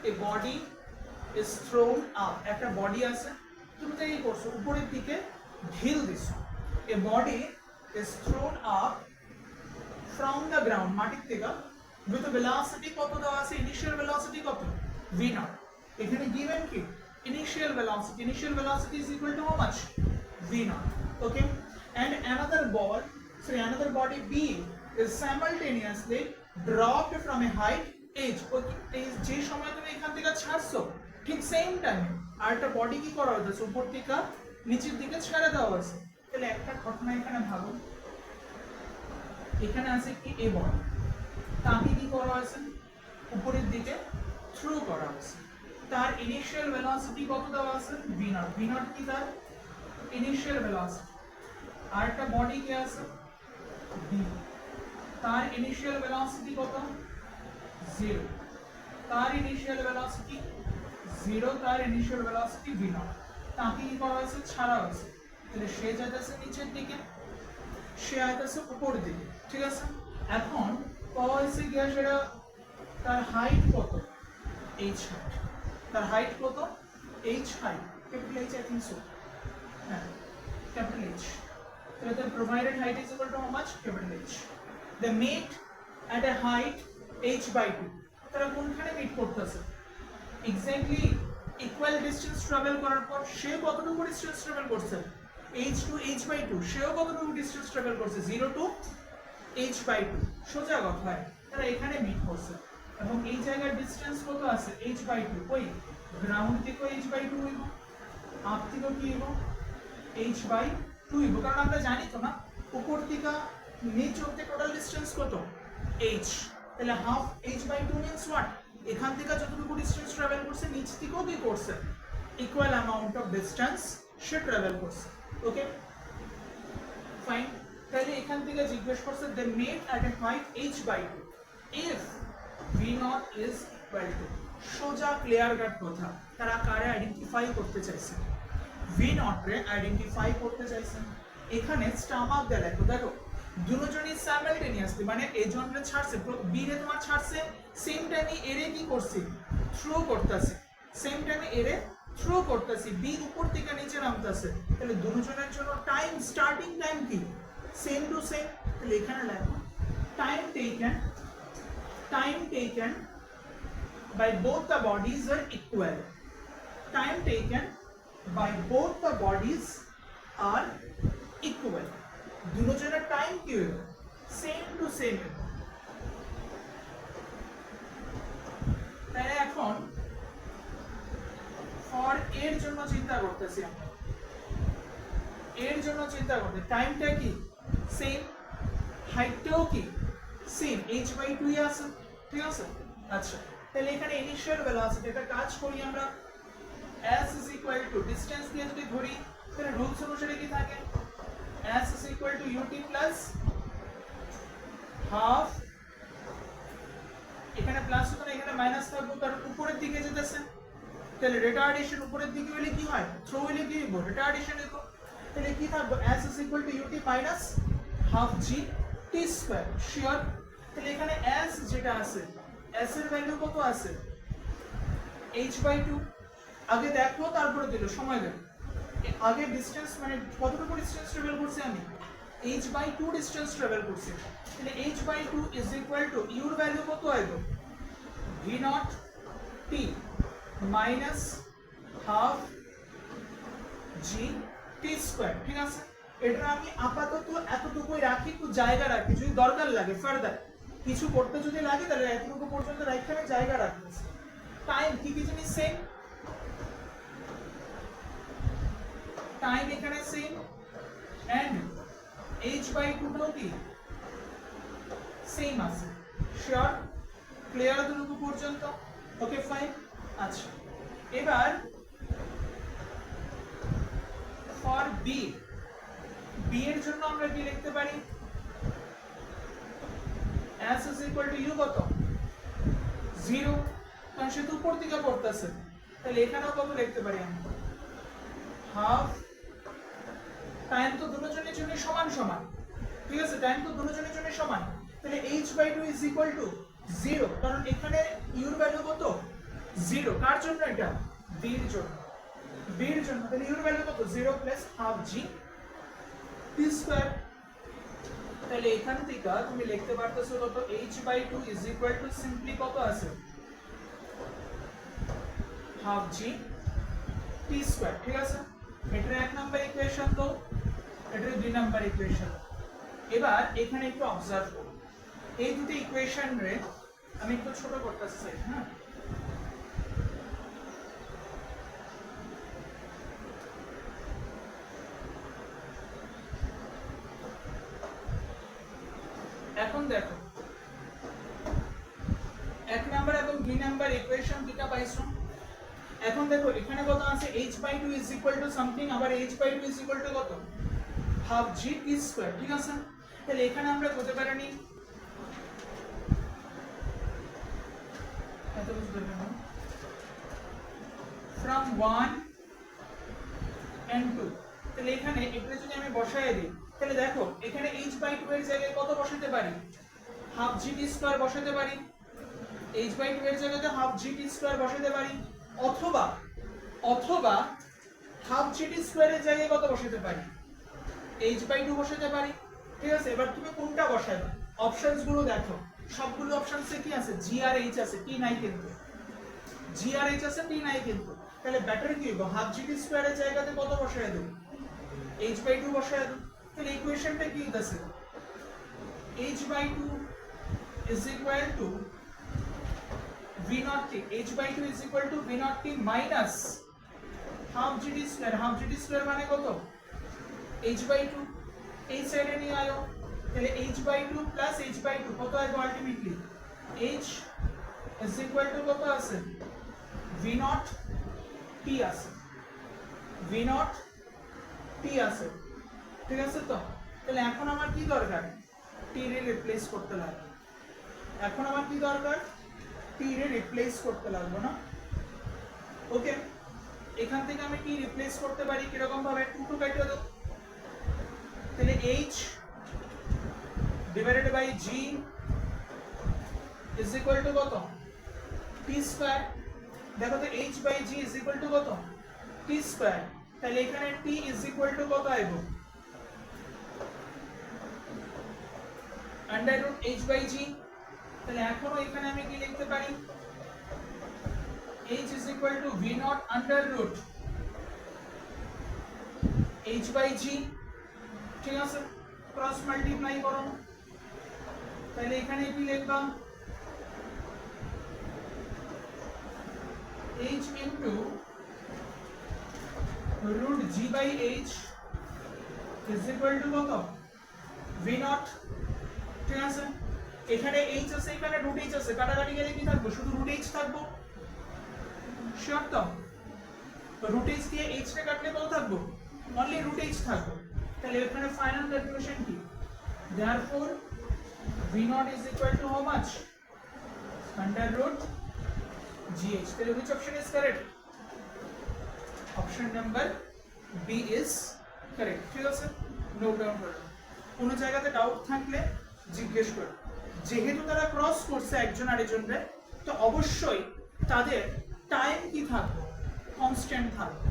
a body is thrown up একটা বডি আছে তুমি তো এই করছো উপরের দিকে ঢিল দিছো a body is thrown up from the ground মাটির থেকে উইথ ভেলোসিটি কত দেওয়া আছে ইনিশিয়াল ভেলোসিটি কত v naught এখানে given কি initial velocity is equal to how much v naught okay and another body b is simultaneously dropped from a height h যে সময় তুমি এখান থেকে ছাড়ছো ঠিক সেম টাইমে আর একটা বডি কি করা হয়েছে উপর থেকে নিচের দিকে ছেড়ে দেওয়া হয়েছে তাহলে একটা ঘটনা এখানে ভাবো এখানে আছে কি এ বডি তাকে কি করা হয়েছে উপরের দিকে থ্রো করা হয়েছে তার ইনিশিয়াল ভেলোসিটি কত দেওয়া আছে v naught কি তার ইনিশিয়াল ভেলোসিটি আর একটা বডি কি আছে b তার ইনিশিয়াল ভেলোসিটি কত 0 তার ইনিশিয়াল ভেলোসিটি v naught তাকে কি করা হয়েছে ছাড়া হয়েছে তাহলে সে যাইতেছে নিচের দিকে সে আইতেছে উপর দিকে ঠিক আছে এখন পাওয়া হয়েছে গিয়া সেটা তার হাইট কত h হাইট তার হাইট কত h height capital h I think so হ্যাঁ ক্যাপিটাল H তাহলে the provided height is equal to how much capital H they meet at a height h by 2 তারা কোনখানে মিট করতেছে এক্স্যাক্টলি ইকুয়াল ডিসটেন্স ট্রাভেল করার পর সে কতটুকু ডিসটেন্স ট্রাভেল করছে h to h by 2 সেও কতটুকু ডিসটেন্স ট্রাভেল করছে 0 to h by 2 সোজা কথা হয় তারা এখানে মিট করছে এবং এই জায়গার ডিসটেন্স কত আছে h by 2 ওই গ্রাউন্ড থেকে h by 2 হইব আপ থেকে কি হইব h by 2 হইব কারণ আমরা জানি তো না উপর থেকে নিচ অবধি টোটাল ডিসটেন্স কত h তাহলে half h by 2 means what এখান থেকে যতটুকু ডিসটেন্স ট্রাভেল করছে নিচ থেকেও কি করছে ইকুয়াল অ্যামাউন্ট অফ ডিসটেন্স সে ট্রাভেল করছে ওকে ফাইন। তাহলে এখান থেকে জিজ্ঞেস করছে they made at a height h/2 if v0 is equal to, সোজা ক্লিয়ার কাট কথা, তারা কারে আইডেন্টিফাই করতে চাইছে? v0 রে আইডেন্টিফাই করতে চাইছেন। এখানে স্টামাক দেয়া লেখো, দেখো দুজনই সাইমালটেনিয়াসলি, মানে এজন রে ছাড়ছে, বি রে তোমার ছাড়ছে, সেম টাইমে এরে কি করছি, থ্রো করতেছে, সেম টাইমে এরে থ্রো করতেছি, বি উপর থেকে নিচে নামতেছে, তাহলে দুজনের জন্য টাইম স্টার্টিং টাইম কি সেম টু সেম। তাহলে এখানে লেখো time taken by both the bodies are equal. Time taken by both the bodies are equal. দুজনের টাইম কি হবে, সেম টু সেম। তাহলে এখন ফর এর জন্য চিন্তা করতেছি আমরা, এর জন্য চিন্তা করতে টাইমটা কি সেম, হাইটটাও কি সেম, h/2 আছে, ঠিক আছে। আচ্ছা, তাহলে এখানে ইনিশিয়াল ভেলোসিটি, এটা কাজ করি আমরা s is equal to distance দিয়ে যদি ধরি, তাহলে রুলস অনুসারে কি থাকে, s is equal to ut plus half, এখানে প্লাস হতো না, এখানে মাইনাস থাকবে, কারণ উপরের দিকে যেতেছে, তাহলে রিটার্ডেশন উপরের দিকে হলে কি হয়, থ্রো হলে কি হবে, রিটার্ডেশন হবে। তাহলে কি থাকবে, s is equal to ut minus half g t square, sure. তাহলে এখানে s যেটা আছে, s এর ভ্যালু কত আছে, h/2, আগে দেখো তারপরে দিল, সময় দেব, আগে ডিসটেন্স মানে কতটুকু ডিসটেন্স ট্রাভেল করছি আমি, h/2 ডিসটেন্স ট্রাভেল করছি, তাহলে h/2 is equal to u এর ভ্যালু কত আইলো, v0 t minus half g t square, ঠিক আছে। এটা আমি আপাতত এতটুকুই রাখি, একটু জায়গা রাখি, যদি দরকার লাগে ফার্দার কিছু করতে যদি লাগে, তাহলে এতটুকু পর্যন্ত রাখতে জায়গা রাখতেছি। টাইম কি কি জিনিস সেম, টাইম এখানে সেম, এন্ড h/2 টাও কি সেম আছে, শিওর, ক্লিয়ার এতটুকু পর্যন্ত, ওকে ফাইন। আচ্ছা, এবার ফর বি, বি এর জন্য আমরা কি লিখতে পারি, s is equal to u কত 0, কারণ সে তো উপর দিকে পড়তেছে, তাহলে এখানেও কত লিখতে পারি আমরা, হাফ, টাইম তো দুজনের জন্য সমান সমান, ঠিক আছে, টাইম তো দুজনের জন্য সমান, তাহলে h/2 is equal to 0, কারণ এখানে u এর ভ্যালু কত 0, কার জন্য এটা, b এর জন্য, b এর জন্য, তাহলে u এর ভ্যালু কত 0 plus half g t square. তাহলে এখান থেকে তুমি লিখতে পারতেছো কত, h/2 is equal to simply কত আছে, হাফ g t স্কয়ার, ঠিক আছে। এটার এক নাম্বার ইকুয়েশন, তো এটার দুই নাম্বার ইকুয়েশন। এবার এখানে একটু অবজার্ভ করো, এই দুটো ইকুয়েশন রে আমি একটু ছোট করতেছি চাই, হ্যাঁ, এখন দেখো এক নাম্বার এবং দুই নাম্বার ইকুয়েশন দুটো পাইছো। এখন দেখো এখানে কত আছে, h/2 is equal to something, আবার h/2 is equal to কত, হাফ g t স্কয়ার, ঠিক আছে। তাহলে এখানে আমরা করতে পারিনি, এত বুঝতে পারলাম, from 1 and 2, তাহলে এখানে এটা যদি আমি বসায় দিই, তাহলে দেখো এখানে h/2 এর জায়গায় কত বসাতে পারি, হাফ g t স্কয়ার বসাতে পারি, h/2 এর জায়গাতে হাফ g t স্কয়ার বসাতে পারি, অথবা অথবা হাফ g t স্কয়ারের জায়গায় কত বসাতে পারি, h/2 বসাতে পারি, ঠিক আছে। এবার তুমি কোনটা বসাবে, অপশনস গুলো দেখো, সবগুলো অপশনসে কি আছে, g আর h আছে, t নাই কিন্তু, g আর h আছে, t নাই কিন্তু, তাহলে বেটার কি হবে, হাফ g t স্কয়ারের জায়গাতে কত বসায় দেব, h/2 বসায় দেব। তাহলে ইকুয়েশনটা কি হচ্ছে, h/2 is equal to v0 t, h/2 is equal to v0 t minus half g t square, half g t square মানে কত, h/2, এই সাইডে নিয়ে আয়ো, তাহলে h/2 plus h/2 কত আসবে ultimately, h is equal to কত আছে, v0 t আছে, v0 t আছে, ঠিক আছে। তো তাহলে এখন আমার কি দরকার, টি রে রিপ্লেস করতে লাগবে। এখন আমার কি দরকার, টি রে রিপ্লেস করতে লাগবে না। ওকে, এখান থেকে আমি টি রিপ্লেস করতে পারি কিরকম ভাবে, 2 টু কেটে দাও, তাহলে h divided by g is equal to কত, t স্কয়ার। দেখো তো h by g is equal to কত, t স্কয়ার। তাহলে এখানে t ইজ ইকুয়াল টু কত আইবো, under root h by g। তাহলে এখনো এখানে আমি কি লিখতে পারি, h is equal to v naught under root h by g। ঠিক আছে, ক্রস মাল্টিপ্লাই করো, তাহলে এখানে কি লিখলাম, h into root g by h is equal to কত, v naught। ঠিক আছে, এখানে h আছে, এখানে root h আছে, কাটাকাটি গেলে কি থাকবে, শুধু root h থাকবো। শিওর তো, root h দিয়ে h টা কাটলে কত থাকবো, only root h থাকবে। তাহলে এখানে ফাইনাল কনক্লুশন কি, therefore v naught is equal to how much, under root gh। তাহলে which option is correct, option number b is correct। ঠিক আছে, নোট ডাউন করো, কোনো জায়গাতে ডাউট থাকলে জিজ্ঞেস করো। যেহেতু তারা ক্রস করছে একজন আরেকজনকে, তো অবশ্যই তাদের টাইম কি থাকবে, কনস্ট্যান্ট থাকবে।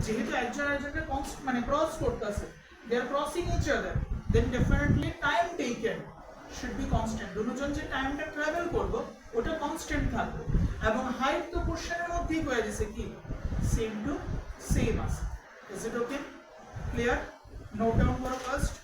যেহেতু একজন আরেকজনকে মানে ক্রস করতেছে, they are crossing each other, then definitely time taken should be constant. দুজন যে টাইমটা ট্রাভেল করব ওটা কনস্ট্যান্ট থাকবে, এবং হাইট তো কোশ্চেনের মধ্যেই হয়ে গেছে কি, সেম টু সেম আছে। Is it okay, clear? Note down করো ফার্স্ট।